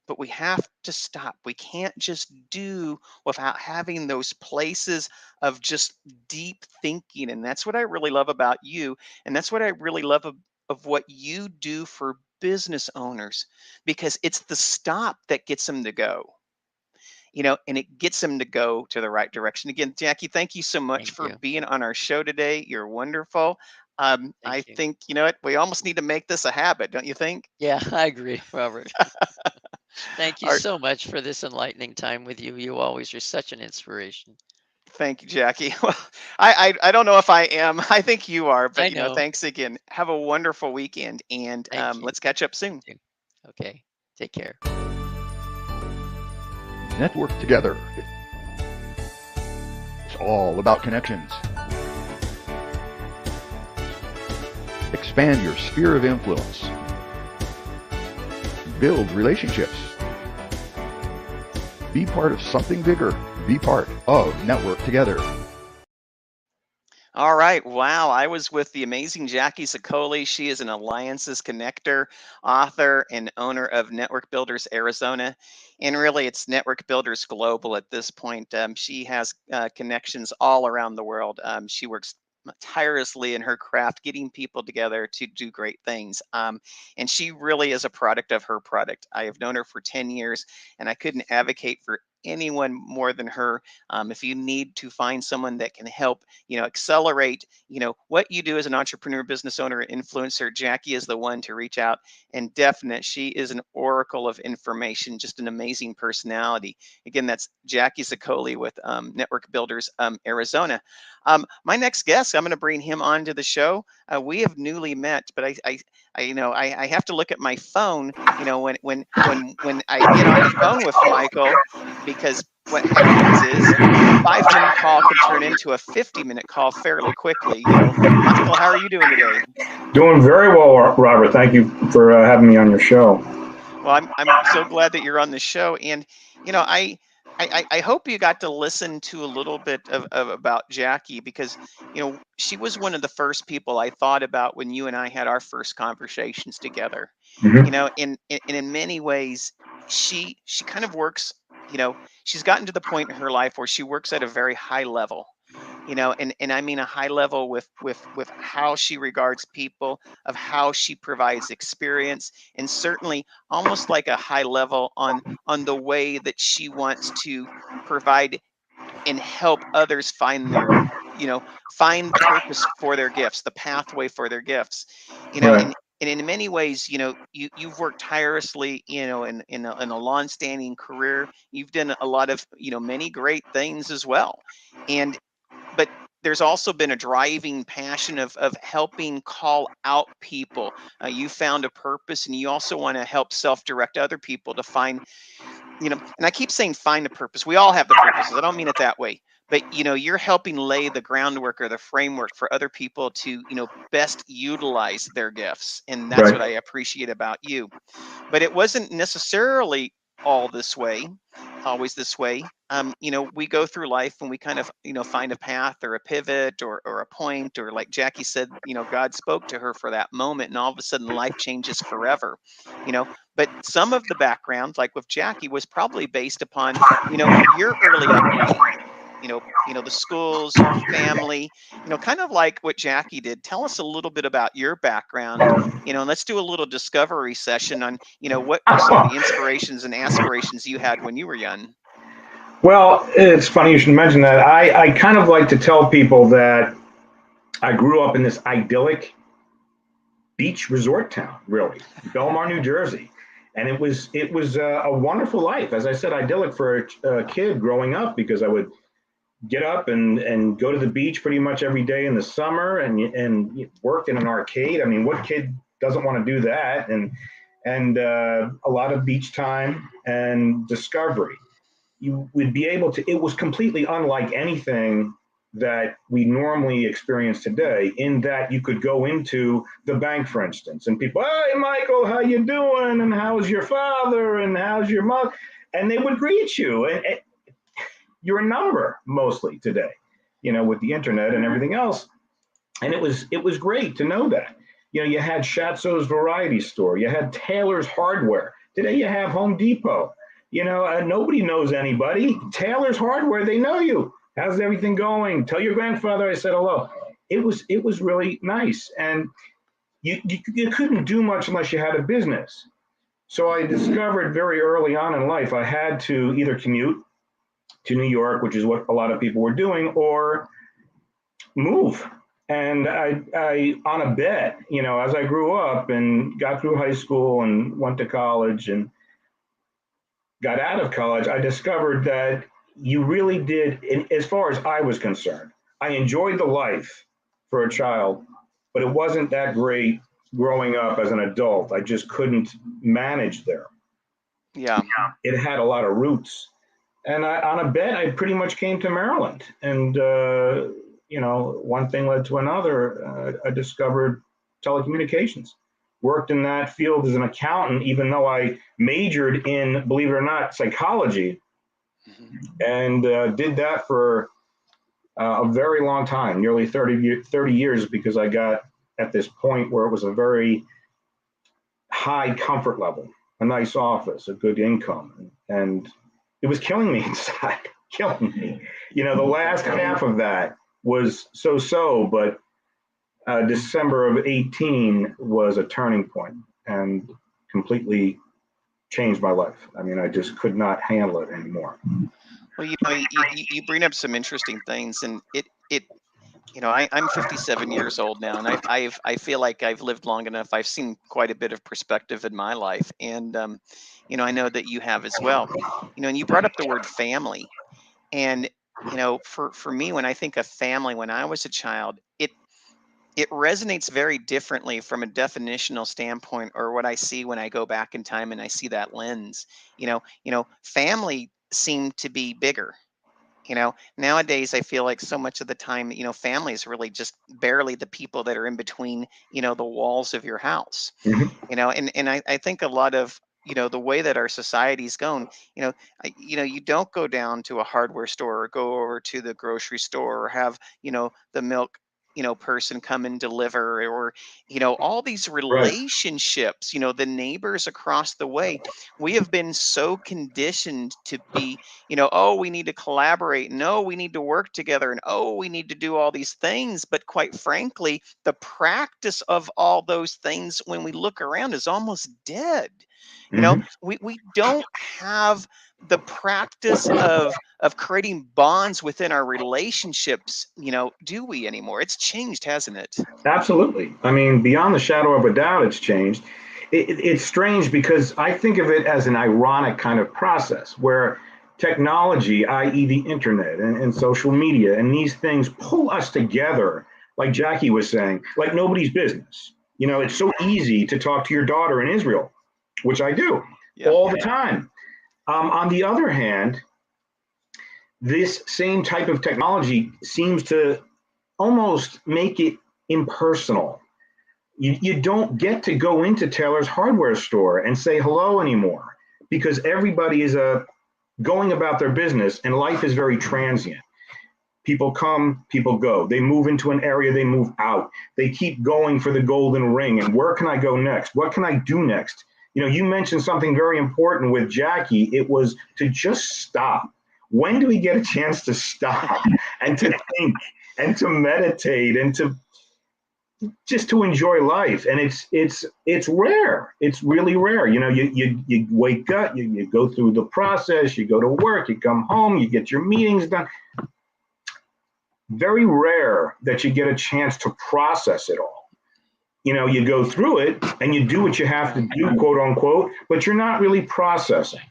But we have to stop. We can't just do without having those places of just deep thinking. And that's what I really love about you. And that's what I really love of what you do for business owners, because it's the stop that gets them to go, you know, and it gets them to go to the right direction. Again, Jackie, thank you so much Thank for you. being on our show today. You're wonderful. I Thank you. think, you know what, we almost need to make this a habit, don't you think? Yeah, I agree, Robert. Thank you All right, so much for this enlightening time with you. You always are such an inspiration. thank you, Jackie. Well, I don't know if I am. I think you are, but I you know, know. thanks again. Have a wonderful weekend, and Thank you. let's catch up You soon. too. Okay. Take care. Network together. It's all about connections. Expand your sphere of influence. Build relationships. Be part of something bigger. Be part of Network Together. All right. Wow. I was with the amazing Jackie Zoccoli. She is an Alliances Connector, author, and owner of Network Builders Arizona. And really, it's Network Builders Global at this point. She has connections all around the world. She works tirelessly in her craft, getting people together to do great things. And she really is a product of her product. I have known her for 10 years, and I couldn't advocate for anyone more than her. If you need to find someone that can help, accelerate, what you do as an entrepreneur, business owner, influencer, Jackie is the one to reach out. And definite, she is an oracle of information, just an amazing personality. Again, that's Jackie Zoccoli with Network Builders Arizona. My next guest, I'm going to bring him onto the show. We have newly met, but I have to look at my phone, when I get on the phone with Michael, because what happens is a 5-minute call can turn into a 50-minute call fairly quickly. Michael, how are you doing today? Doing very well, Robert. Thank you for having me on your show. Well, I'm so glad that you're on the show, and I hope you got to listen to a little bit of about Jackie, because she was one of the first people I thought about when you and I had our first conversations together. Mm-hmm. In many ways, she kind of works. She's gotten to the point in her life where she works at a very high level. And I mean a high level with how she regards people, of how she provides experience, and certainly almost like a high level on the way that she wants to provide and help others find find purpose for their gifts, the pathway for their gifts. Right. And in many ways, you've worked tirelessly, in a long-standing career. You've done a lot of, many great things as well. But there's also been a driving passion of helping call out people. You found a purpose, and you also want to help self-direct other people to find, and I keep saying find a purpose. We all have the purposes. I don't mean it that way. But, you're helping lay the groundwork or the framework for other people to, best utilize their gifts. And that's what I appreciate about you. But it wasn't necessarily always this way. We go through life and we kind of, find a path or a pivot or a point, or like Jackie said, God spoke to her for that moment, and all of a sudden life changes forever. But some of the background, like with Jackie, was probably based upon, your early upbringing. The schools, your family, kind of like what Jackie did. Tell us a little bit about your background, and let's do a little discovery session on, what were some of the inspirations and aspirations you had when you were young. Well, it's funny you should mention that. I kind of like to tell people that I grew up in this idyllic beach resort town, really, Belmar, New Jersey. And it was a wonderful life. As I said, idyllic for a kid growing up, because I would get up and go to the beach pretty much every day in the summer, and work in an arcade. I mean, what kid doesn't want to do that? And a lot of beach time and discovery. You would be able to, it was completely unlike anything that we normally experience today, in that you could go into the bank, for instance, and people, "Hey, Michael, how you doing? And how's your father? And how's your mother?" And they would greet you. And you're a number mostly today, with the internet and everything else. And it was great to know that. You had Shatso's Variety Store. You had Taylor's Hardware. Today you have Home Depot. Nobody knows anybody. Taylor's Hardware, they know you. How's everything going? Tell your grandfather I said hello. It was really nice. And you couldn't do much unless you had a business. So I discovered very early on in life I had to either commute to New York, which is what a lot of people were doing, or move. And I on a bet, as I grew up and got through high school and went to college and got out of college, I discovered that you really did, as far as I was concerned, I enjoyed the life for a child, but it wasn't that great growing up as an adult. I just couldn't manage there. Yeah. It had a lot of roots. And on a bet, I pretty much came to Maryland. And, one thing led to another. I discovered telecommunications. Worked in that field as an accountant, even though I majored in, believe it or not, psychology. And did that for a very long time, nearly 30 years, because I got at this point where it was a very high comfort level, a nice office, a good income. And it was killing me inside, killing me. The last half of that was so-so, but December of 18 was a turning point and completely changed my life. I mean, I just could not handle it anymore. Well, you bring up some interesting things, and I'm 57 years old now, and I feel like I've lived long enough. I've seen quite a bit of perspective in my life, and I know that you have as well. And you brought up the word family, and for me, when I think of family, when I was a child, it resonates very differently from a definitional standpoint, or what I see when I go back in time and I see that lens. Family seemed to be bigger. Nowadays I feel like so much of the time, family is really just barely the people that are in between, the walls of your house. Mhm. And I think a lot of, the way that our society's going, you don't go down to a hardware store or go over to the grocery store or have, the milk, person come and deliver, or, all these Right. relationships, the neighbors across the way. We have been so conditioned to be, oh, we need to collaborate. No, we need to work together. And oh, we need to do all these things. But quite frankly, the practice of all those things, when we look around, is almost dead. Mhm. We don't have the practice of creating bonds within our relationships, do we anymore? It's changed, hasn't it? Absolutely. I mean, beyond the shadow of a doubt, it's changed. It's strange because I think of it as an ironic kind of process where technology, i.e., the internet and social media, and these things pull us together, like Jackie was saying, like nobody's business. It's so easy to talk to your daughter in Israel, which I do Yeah. all the time. On the other hand, this same type of technology seems to almost make it impersonal. You don't get to go into Taylor's hardware store and say hello anymore because everybody is going about their business and life is very transient. People come, people go. They move into an area, they move out. They keep going for the golden ring. And where can I go next? What can I do next? You mentioned something very important with Jackie. It was to just stop. When do we get a chance to stop and to think and to meditate and to just to enjoy life? And it's rare. It's really rare. You wake up, you go through the process, you go to work, you come home, you get your meetings done. Very rare that you get a chance to process it all. You go through it and you do what you have to do, quote unquote, but you're not really processing.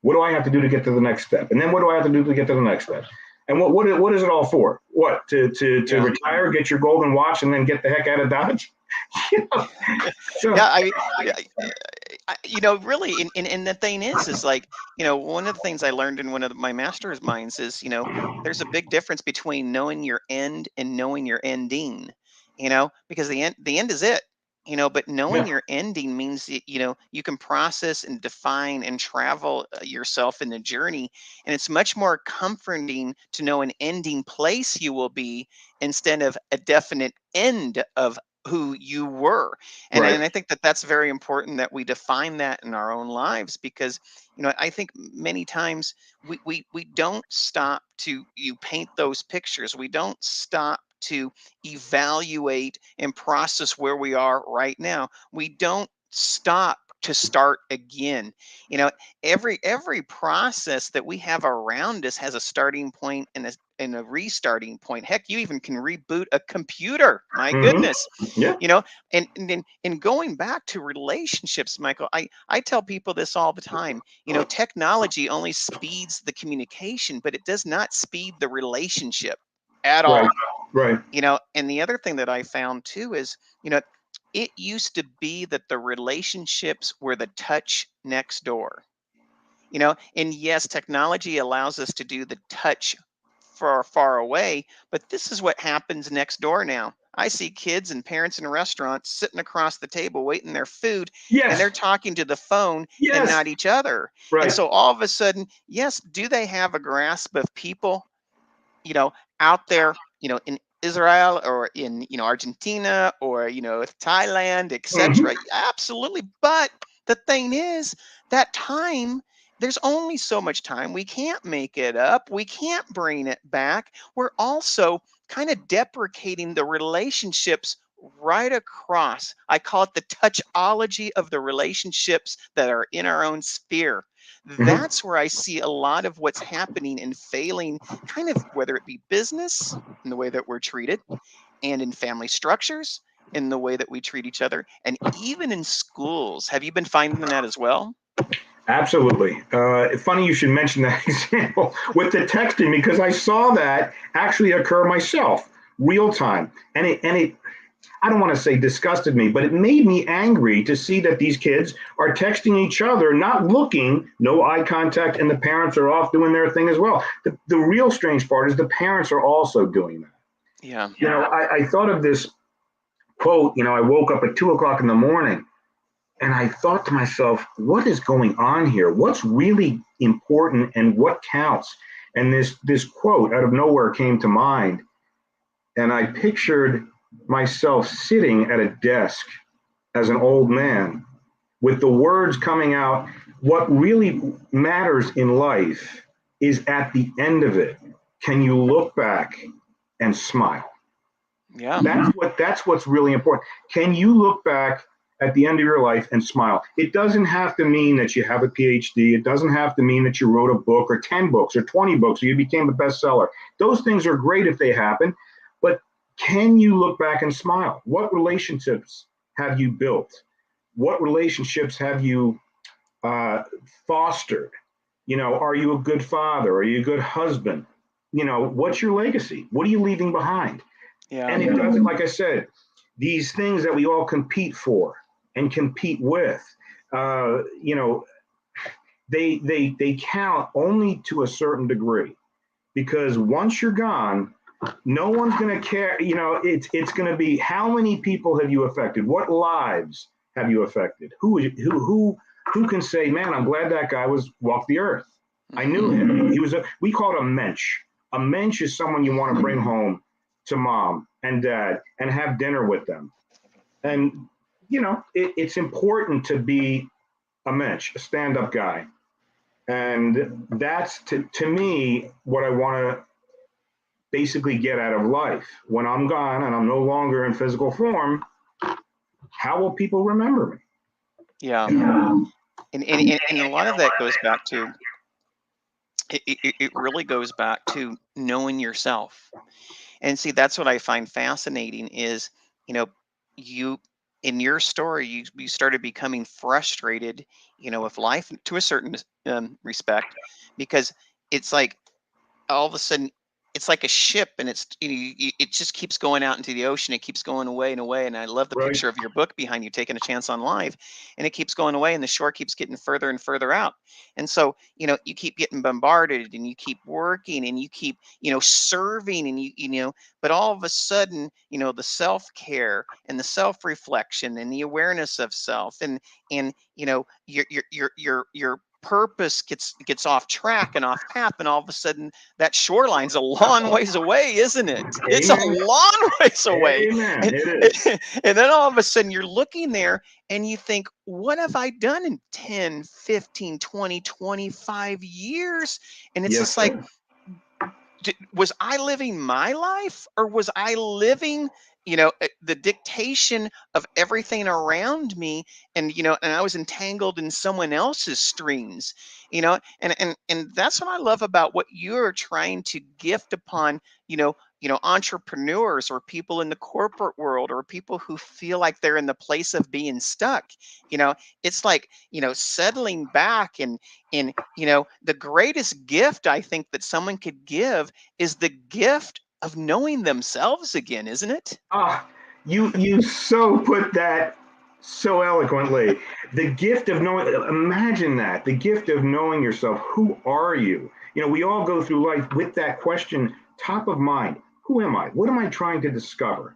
What do I have to do to get to the next step? And then what do I have to do to get to the next step? And what is it all for? What, to retire, get your golden watch, and then get the heck out of Dodge? So, Yeah, really, and the thing is like, one of the things I learned in one of my master's minds is, there's a big difference between knowing your end and knowing your ending, because the end is it, but knowing Yeah. your ending means that, you can process and define and travel yourself in the journey. And it's much more comforting to know an ending place you will be instead of a definite end of who you were. And Right. and I think that that's very important that we define that in our own lives, because I think many times we don't stop to paint those pictures. We don't stop to evaluate and process where we are right now. We don't stop to start again. you know every process that we have around us has a starting point and a restarting point. Heck, you even can reboot a computer. My Mhm. goodness. Yeah. And going back to relationships, Michael, I tell people this all the time. Technology only speeds the communication, but it does not speed the relationship at all. Right. Right. And the other thing that I found too is, it used to be that the relationships were the touch next door. And yes, technology allows us to do the touch far, far away, but this is what happens next door now. I see kids and parents in restaurants sitting across the table waiting their food, and they're Yes. talking to the phone and Yes. not each other. And Right. so all of a sudden, yes, do they have a grasp of people, out there, in Israel or in, Argentina or, Thailand, Mhm. etc.? Absolutely. But the thing is, that time, there's only so much time. We can't make it up. We can't bring it back. We're also kind of deprecating the relationships right across. I call it the touchology of the relationships that are in our own sphere. That's where I see a lot of what's happening and failing, kind of whether it be business in the way that we're treated, and in family structures in the way that we treat each other, and even in schools. Have you been finding that as well? Absolutely. Funny you should mention that example with the texting, because I saw that actually occur myself, real time, and it I don't want to say disgusted me, but it made me angry to see that these kids are texting each other, not looking, no eye contact, and the parents are off doing their thing as well. The real strange part is the parents are also doing that. Yeah. You know, I thought of this quote. You know, I woke up at 2:00 in the morning, and I thought to myself, what is going on here? What's really important and what counts? And this quote out of nowhere came to mind, and I pictured myself sitting at a desk as an old man with the words coming out. What really matters in life is at the end of it, can you look back and smile? Yeah. That's what's really important. Can you look back at the end of your life and smile? It doesn't have to mean that you have a PhD. It doesn't have to mean that you wrote a book or 10 books or 20 books or you became a bestseller. Those things are great if they happen, but can you look back and smile? What relationships have you built? What relationships have you fostered? You know, are you a good father? Are you a good husband? You know, what's your legacy? What are you leaving behind? Yeah. And it doesn't, like I said, these things that we all compete for and compete with, you know, they count only to a certain degree, because once you're gone, no one's going to care. You know, it's going to be, how many people have you affected? What lives have you affected? Who can say, man, I'm glad that guy walked the earth. I knew him. We call it a mensch. A mensch is someone you want to bring home to mom and dad and have dinner with them. And, you know, it's important to be a mensch, a stand-up guy. And that's, to me, what I want to basically get out of life. When I'm gone and I'm no longer in physical form, how will people remember me? Yeah. And a lot of that goes back to, it really goes back to knowing yourself. And see, that's what I find fascinating is, you know, you, in your story, you started becoming frustrated, you know, with life to a certain respect, because it's like all of a sudden it's like a ship, and it's, you know, it just keeps going out into the ocean. It keeps going away and away. And I love the Right. picture of your book behind you, Taking a Chance on Life, and it keeps going away, and the shore keeps getting further and further out. And so, you know, you keep getting bombarded, and you keep working, and you keep, you know, serving, and you know, but all of a sudden, you know, the self-care and the self-reflection and the awareness of self, and you know, your purpose gets off track and off path, and all of a sudden that shoreline's a long ways away, isn't it? It's a Amen. long ways away. Amen. And, It is. and then all of a sudden you're looking there and you think, what have I done in 10, 15, 20, 25 years? And it's Yes, just like, sir. was I living my life, or was I living, you know, the dictation of everything around me? And, you know, and I was entangled in someone else's streams, you know, and that's what I love about what you're trying to gift upon, you know, entrepreneurs or people in the corporate world or people who feel like they're in the place of being stuck. You know, it's like, you know, settling back, and you know, the greatest gift I think that someone could give is the gift of knowing themselves again, isn't it? Ah, you so put that so eloquently. The gift of knowing, imagine that, the gift of knowing yourself. Who are you? You know, we all go through life with that question top of mind. Who am I? What am I trying to discover?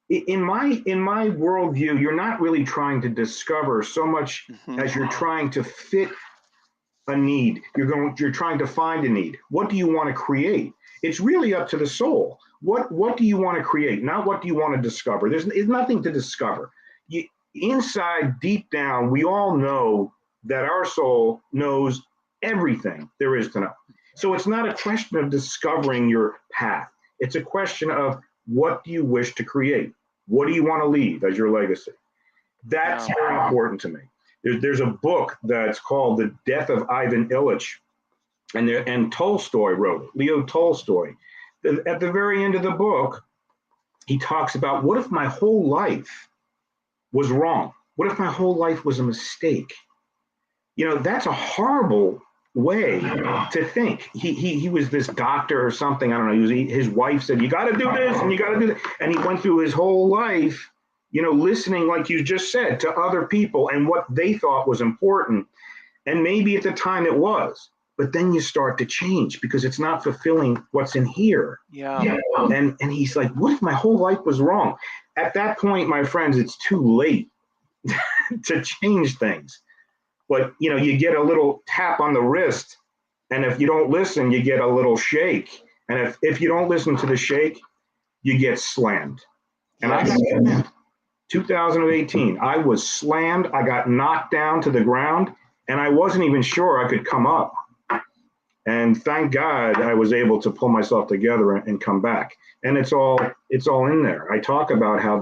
In my worldview, you're not really trying to discover so much as you're trying to fit a need. You're trying to find a need. What do you want to create? It's really up to the soul. What do you want to create? Not what do you want to discover. There's nothing to discover. Inside, deep down, we all know that our soul knows everything there is to know. So it's not a question of discovering your path. It's a question of, what do you wish to create? What do you want to leave as your legacy? That's very important to me. There's a book that's called The Death of Ivan Ilyich, and Tolstoy wrote it, Leo Tolstoy. At the very end of the book, he talks about, what if my whole life was wrong? What if my whole life was a mistake? That's a horrible way to think. He was this doctor or something. I don't know. His wife said, you got to do this and you got to do that. And he went through his whole life, listening, like you just said, to other people and what they thought was important. And maybe at the time it was, but then you start to change because it's not fulfilling what's in here. Yeah. And he's like, what if my whole life was wrong? At that point, my friends, it's too late to change things. But, you get a little tap on the wrist, and if you don't listen, you get a little shake. And if you don't listen to the shake, you get slammed. And I got slammed. 2018, I was slammed. I got knocked down to the ground, and I wasn't even sure I could come up. And thank God I was able to pull myself together and come back. And it's all in there. I talk about how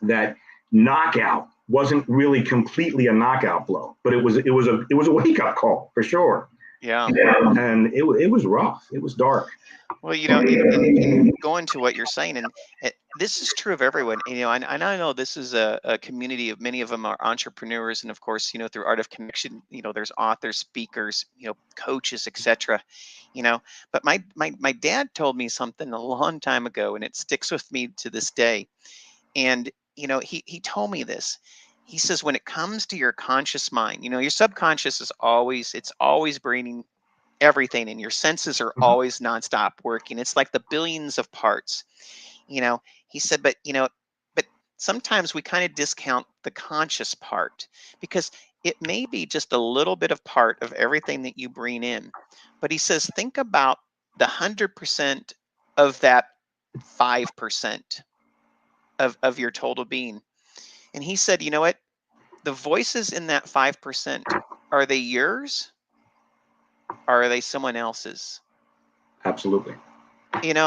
that knockout wasn't really completely a knockout blow, but it was a wake up call for sure. Yeah. And it was rough. It was dark. Well, in going to what you're saying, and this is true of everyone. And I know this is a community of, many of them are entrepreneurs, and of course, through Art of Connection, there's authors, speakers, coaches, etc. But my dad told me something a long time ago, and it sticks with me to this day. And he told me this. He says, when it comes to your conscious mind, your subconscious is always bringing everything, and your senses are always nonstop working. It's like the billions of parts. He said, but sometimes we kind of discount the conscious part because it may be just a little bit of part of everything that you bring in. But he says, think about the 100% of that 5% of your total being. And he said, you know what? The voices in that 5%, are they yours? Or are they someone else's? Absolutely. And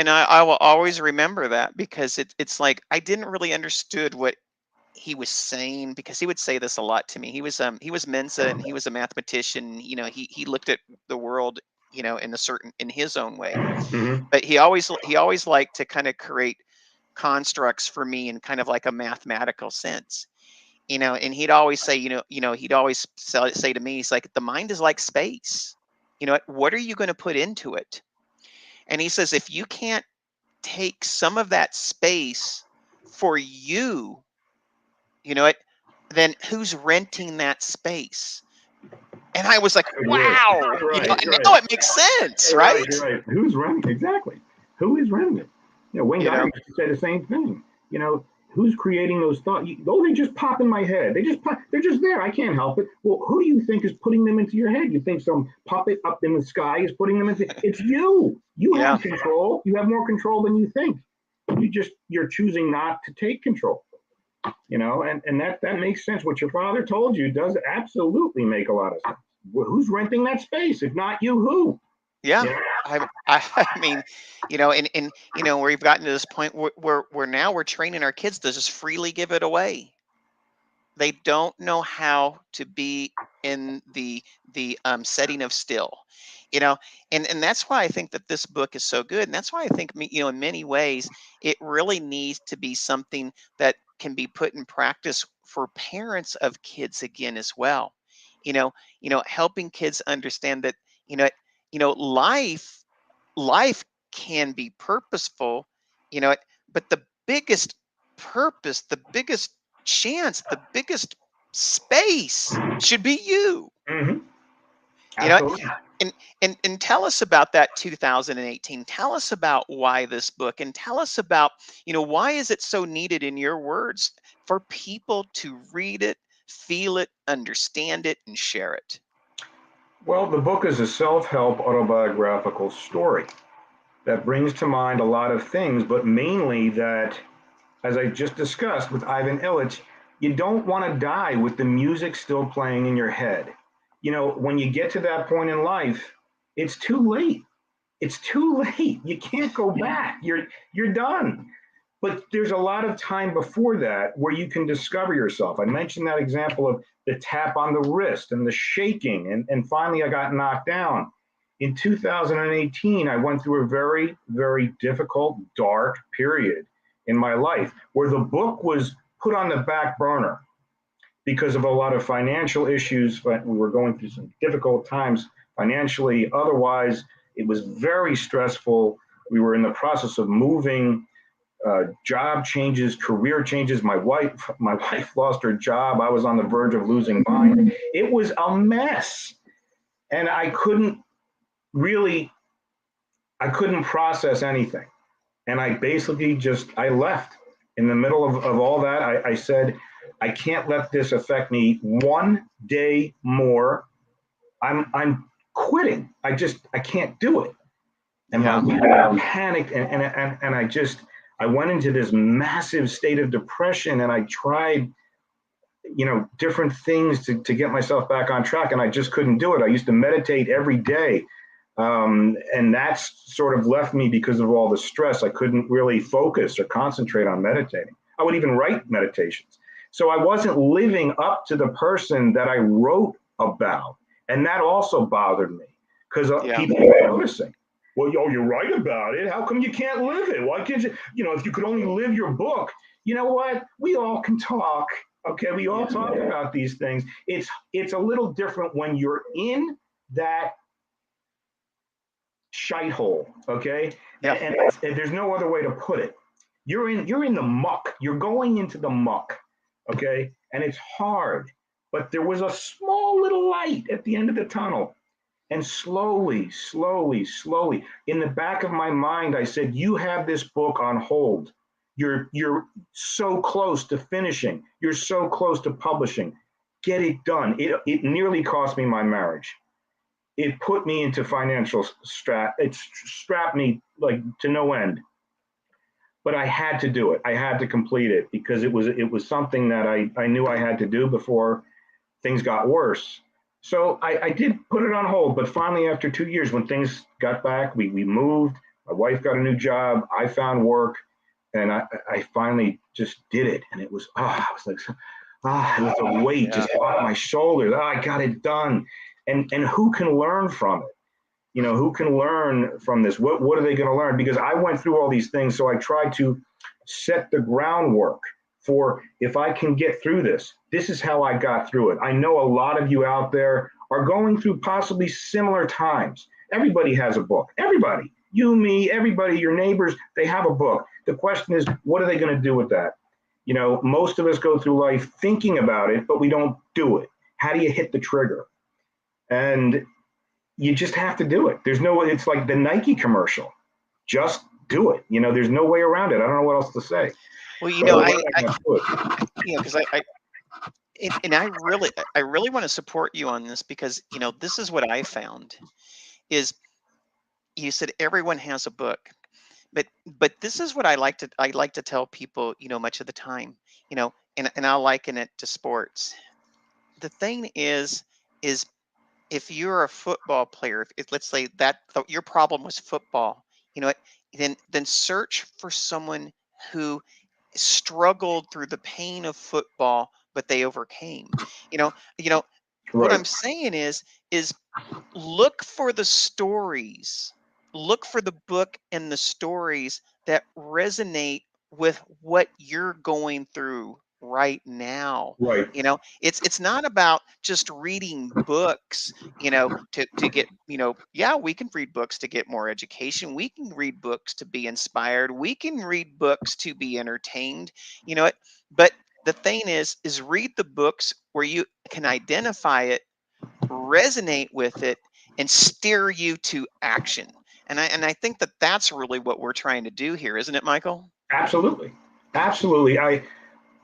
I will always remember that, because it's like I didn't really understood what he was saying, because he would say this a lot to me. He was Mensa, and he was a mathematician. He looked at the world, in his own way. Mm-hmm. But he always liked to kind of create constructs for me in kind of like a mathematical sense. And he'd always say, he'd always say to me, he's like, the mind is like space. What are you going to put into it? And he says, if you can't take some of that space for you, then who's renting that space? And I was like, wow, now it makes sense, right? Right. Who's renting? Exactly. Who is renting it? Wayne Dyer used to say the same thing. Who's creating those thoughts? They just pop in my head. They're just there. I can't help it. Well, who do you think is putting them into your head? You think some puppet up in the sky is putting them into? It's you. You have control. You have more control than you think. You're choosing not to take control. And that makes sense. What your father told you does absolutely make a lot of sense. Well, who's renting that space? If not you, who? Yeah. I mean, and we've gotten to this point where now we're training our kids to just freely give it away. They don't know how to be in the setting of still, and that's why I think that this book is so good. And that's why I think, in many ways, it really needs to be something that can be put in practice for parents of kids again as well. Helping kids understand that, life can be purposeful, but the biggest purpose, the biggest chance, the biggest space should be you. Mm-hmm. And tell us about that 2018. Tell us about why this book, and tell us about, why is it so needed, in your words, for people to read it, feel it, understand it, and share it. Well, the book is a self-help autobiographical story that brings to mind a lot of things, but mainly that, as I just discussed with Ivan Ilyich, you don't want to die with the music still playing in your head. When you get to that point in life, it's too late. it's too late. You can't go back. You're done. But there's a lot of time before that where you can discover yourself. I mentioned that example of the tap on the wrist and the shaking, and finally I got knocked down. In 2018, I went through a very, very difficult, dark period in my life where the book was put on the back burner because of a lot of financial issues. But we were going through some difficult times financially. Otherwise, it was very stressful. We were in the process of moving, job changes, career changes. My wife lost her job. I was on the verge of losing mine. It was a mess. And I couldn't process anything. And I basically I left. In the middle of all that, I said, I can't let this affect me one day more. I'm quitting. I can't do it. And I panicked, and I went into this massive state of depression, and I tried, different things to get myself back on track, and I just couldn't do it. I used to meditate every day. And that's sort of left me because of all the stress. I couldn't really focus or concentrate on meditating. I would even write meditations. So I wasn't living up to the person that I wrote about. And that also bothered me because people were noticing. Well, you write about it. How come you can't live it? Why can't you, if you could only live your book? You know what? We all can talk. Okay, we all talk about these things. It's a little different when you're in that shite hole, okay? Yeah. And there's no other way to put it. You're in the muck. You're going into the muck, okay? And it's hard. But there was a small little light at the end of the tunnel. And slowly, in the back of my mind, I said, you have this book on hold. You're so close to finishing. You're so close to publishing. Get it done. It nearly cost me my marriage. It put me into financial it strapped me like to no end. But I had to do it. I had to complete it because it was something that I knew I had to do before things got worse. So I did put it on hold, but finally after 2 years, when things got back, we moved, my wife got a new job, I found work, and I finally just did it. And it was, it was a weight just off my shoulders. I got it done. And who can learn from it? Who can learn from this? What are they going to learn? Because I went through all these things, so I tried to set the groundwork for, if I can get through this is how I got through it. I know a lot of you out there are going through possibly similar times. Everybody has a book. Everybody, you, me, everybody, your neighbors, they have a book. The question is, what are they going to do with that? Most of us go through life thinking about it, but we don't do it. How do you hit the trigger? And you just have to do it. It's like the Nike commercial. Just do it. There's no way around it. I don't know what else to say. Well, because I really want to support you on this because, this is what I found is you said everyone has a book, but this is what I like to tell people, much of the time, and I'll liken it to sports. The thing is if you're a football player, let's say that your problem was football, then search for someone who struggled through the pain of football, but they overcame. Right. What I'm saying is look for the stories, look for the book and the stories that resonate with what you're going through right now. Right. It's not about just reading books, to get, we can read books to get more education. We can read books to be inspired. We can read books to be entertained, but the thing is read the books where you can identify it, resonate with it, and steer you to action. And I think that's really what we're trying to do here, isn't it, Michael? Absolutely.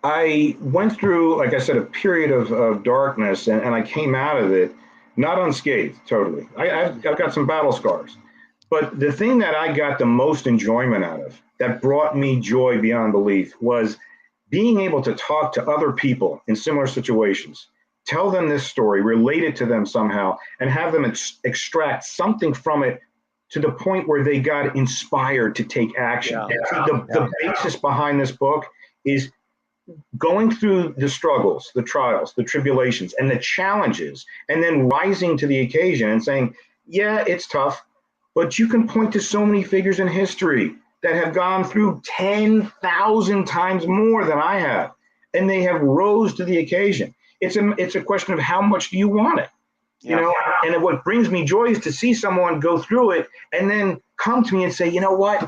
I went through, like I said, a period of darkness, and I came out of it not unscathed, totally. I've got some battle scars. But the thing that I got the most enjoyment out of, that brought me joy beyond belief, was being able to talk to other people in similar situations, tell them this story, relate it to them somehow, and have them extract something from it to the point where they got inspired to take action. Yeah. And the basis behind this book is going through the struggles, the trials, the tribulations, and the challenges, and then rising to the occasion and saying, yeah, it's tough, but you can point to so many figures in history that have gone through 10,000 times more than I have, and they have rose to the occasion. It's a question of how much do you want it, you know? And what brings me joy is to see someone go through it and then come to me and say, you know what?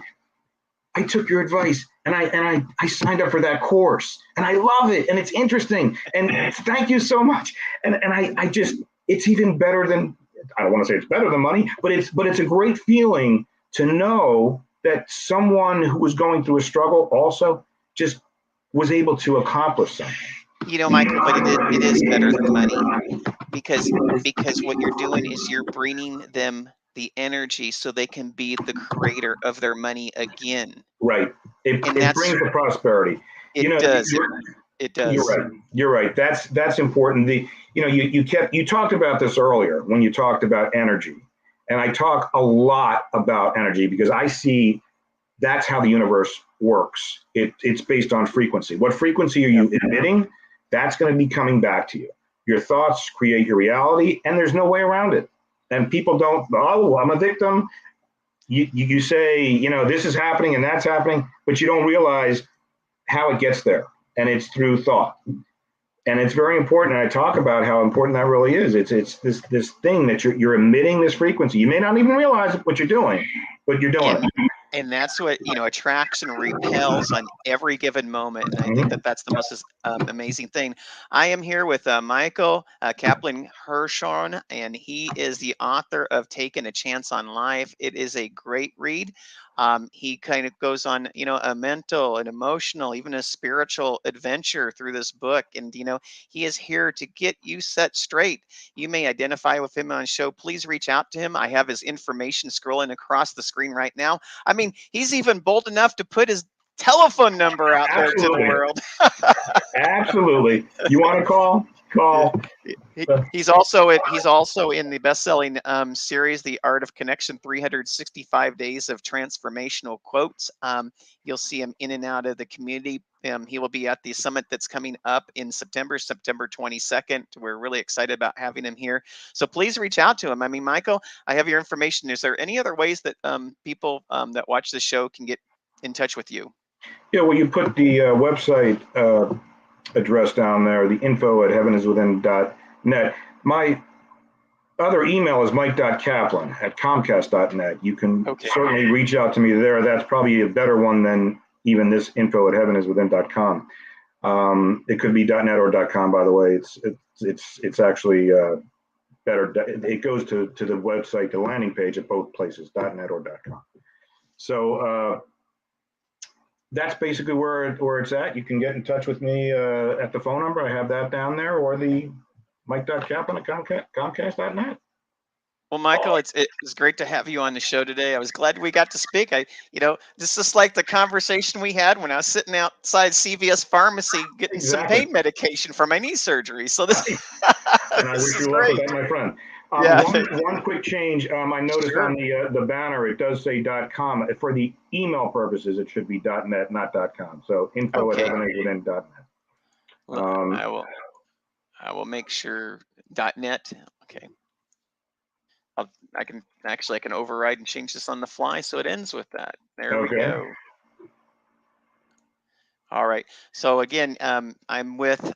I took your advice and I signed up for that course and I love it and it's interesting and thank you so much. And I just, it's even better than, I don't want to say it's better than money, but it's a great feeling to know that someone who was going through a struggle also just was able to accomplish something. You know, Michael, but it is better than money because what you're doing is you're bringing them the energy so they can be the creator of their money again. Right. It brings the prosperity. It does. It does. You're right. That's important. You talked about this earlier when you talked about energy, and I talk a lot about energy because I see that's how the universe works. It's based on frequency. What frequency are you emitting? That's going to be coming back to you. Your thoughts create your reality, and there's no way around it. And people don't, oh, I'm a victim. You say, you know, this is happening and that's happening, but you don't realize how it gets there. And it's through thought. And it's very important. I talk about how important that really is. It's this thing that you're emitting this frequency. You may not even realize what you're doing, but you're doing it. And that's what, you know, attracts and repels on every given moment. And I think that's the most amazing thing. I am here with Michael Kaplan Hirshorne, and he is the author of Taking a Chance on Life. It is a great read. He kind of goes on, you know, a mental, an emotional, even a spiritual adventure through this book. And, you know, he is here to get you set straight. You may identify with him on the show. Please reach out to him. I have his information scrolling across the screen right now. I mean, he's even bold enough to put his telephone number out there to the world. Absolutely. You want to call? Call. He's also in the best-selling series, The Art of Connection, 365 Days of Transformational Quotes. You'll see him in and out of the community. He will be at the summit that's coming up in September 22nd. We're really excited about having him here. So please reach out to him. I mean, Michael, I have your information. Is there any other ways that people that watch the show can get in touch with you? Yeah, well, you put the website address down there, the info@heaveniswithin.net. My other email is mike.kaplan@comcast.net. You can certainly reach out to me there. That's probably a better one than even this info@heaveniswithin.com. It could be .net or .com, by the way. It's actually better. It goes to the website, the landing page at both places, .net or .com. So that's basically where it's at. You can get in touch with me at the phone number. I have that down there, or the mike.kaplan@comcast.net. Well, Michael, it's great to have you on the show today. I was glad we got to speak. This is like the conversation we had when I was sitting outside CVS Pharmacy getting some pain medication for my knee surgery. So this, and I wish you luck with that, my friend. One quick change. I noticed on the banner it does say .com. For the email purposes, it should be .net, not .com. So info@heaveniswithin.net. Well, I will make sure .net. Okay. I can override and change this on the fly, so it ends with that. There we go. All right. So again, I'm with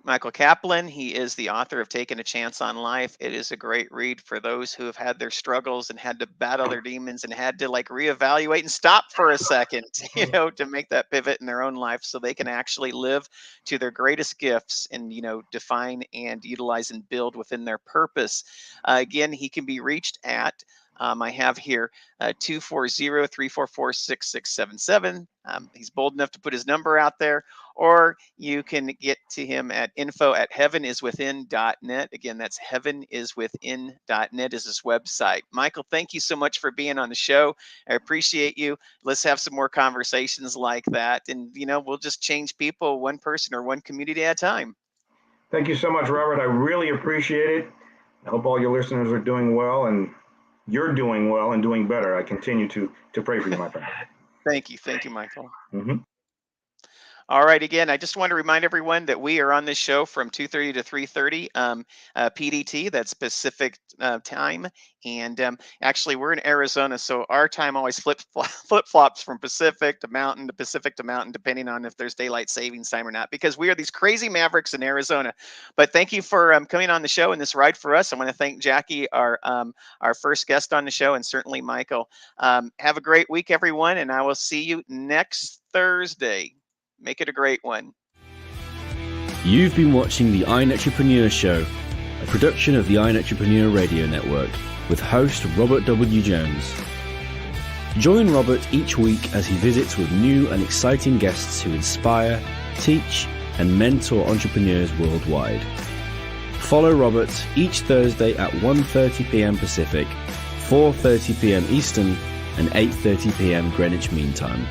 Michael Kaplan. He is the author of Taking a Chance on Life. It is a great read for those who have had their struggles and had to battle their demons and had to like reevaluate and stop for a second, you know, to make that pivot in their own life so they can actually live to their greatest gifts and, you know, define and utilize and build within their purpose. Again, he can be reached at I have here 240-344-6677. He's bold enough to put his number out there, or you can get to him at info@heaveniswithin.net. Again, that's heaveniswithin.net is his website. Michael, thank you so much for being on the show. I appreciate you. Let's have some more conversations like that. And, you know, we'll just change people one person or one community at a time. Thank you so much, Robert. I really appreciate it. I hope all your listeners are doing well, and you're doing well and doing better. I continue to pray for you, my friend. Thank you, Michael. Mm-hmm. All right. Again, I just want to remind everyone that we are on this show from 2:30 to 3:30 PDT. That's Pacific time. And actually, we're in Arizona, so our time always flip flops from Pacific to Mountain to Pacific to Mountain, depending on if there's daylight savings time or not. Because we are these crazy mavericks in Arizona. But thank you for coming on the show and this ride for us. I want to thank Jackie, our first guest on the show, and certainly Michael. Have a great week, everyone, and I will see you next Thursday. Make it a great one. You've been watching the iNetrepreneur Show, a production of the iNetrepreneur Radio Network, with host Robert W. Jones. Join Robert each week as he visits with new and exciting guests who inspire, teach, and mentor entrepreneurs worldwide. Follow Robert each Thursday at 1:30 p.m. Pacific, 4:30 p.m. Eastern, and 8:30 p.m. Greenwich Mean Time.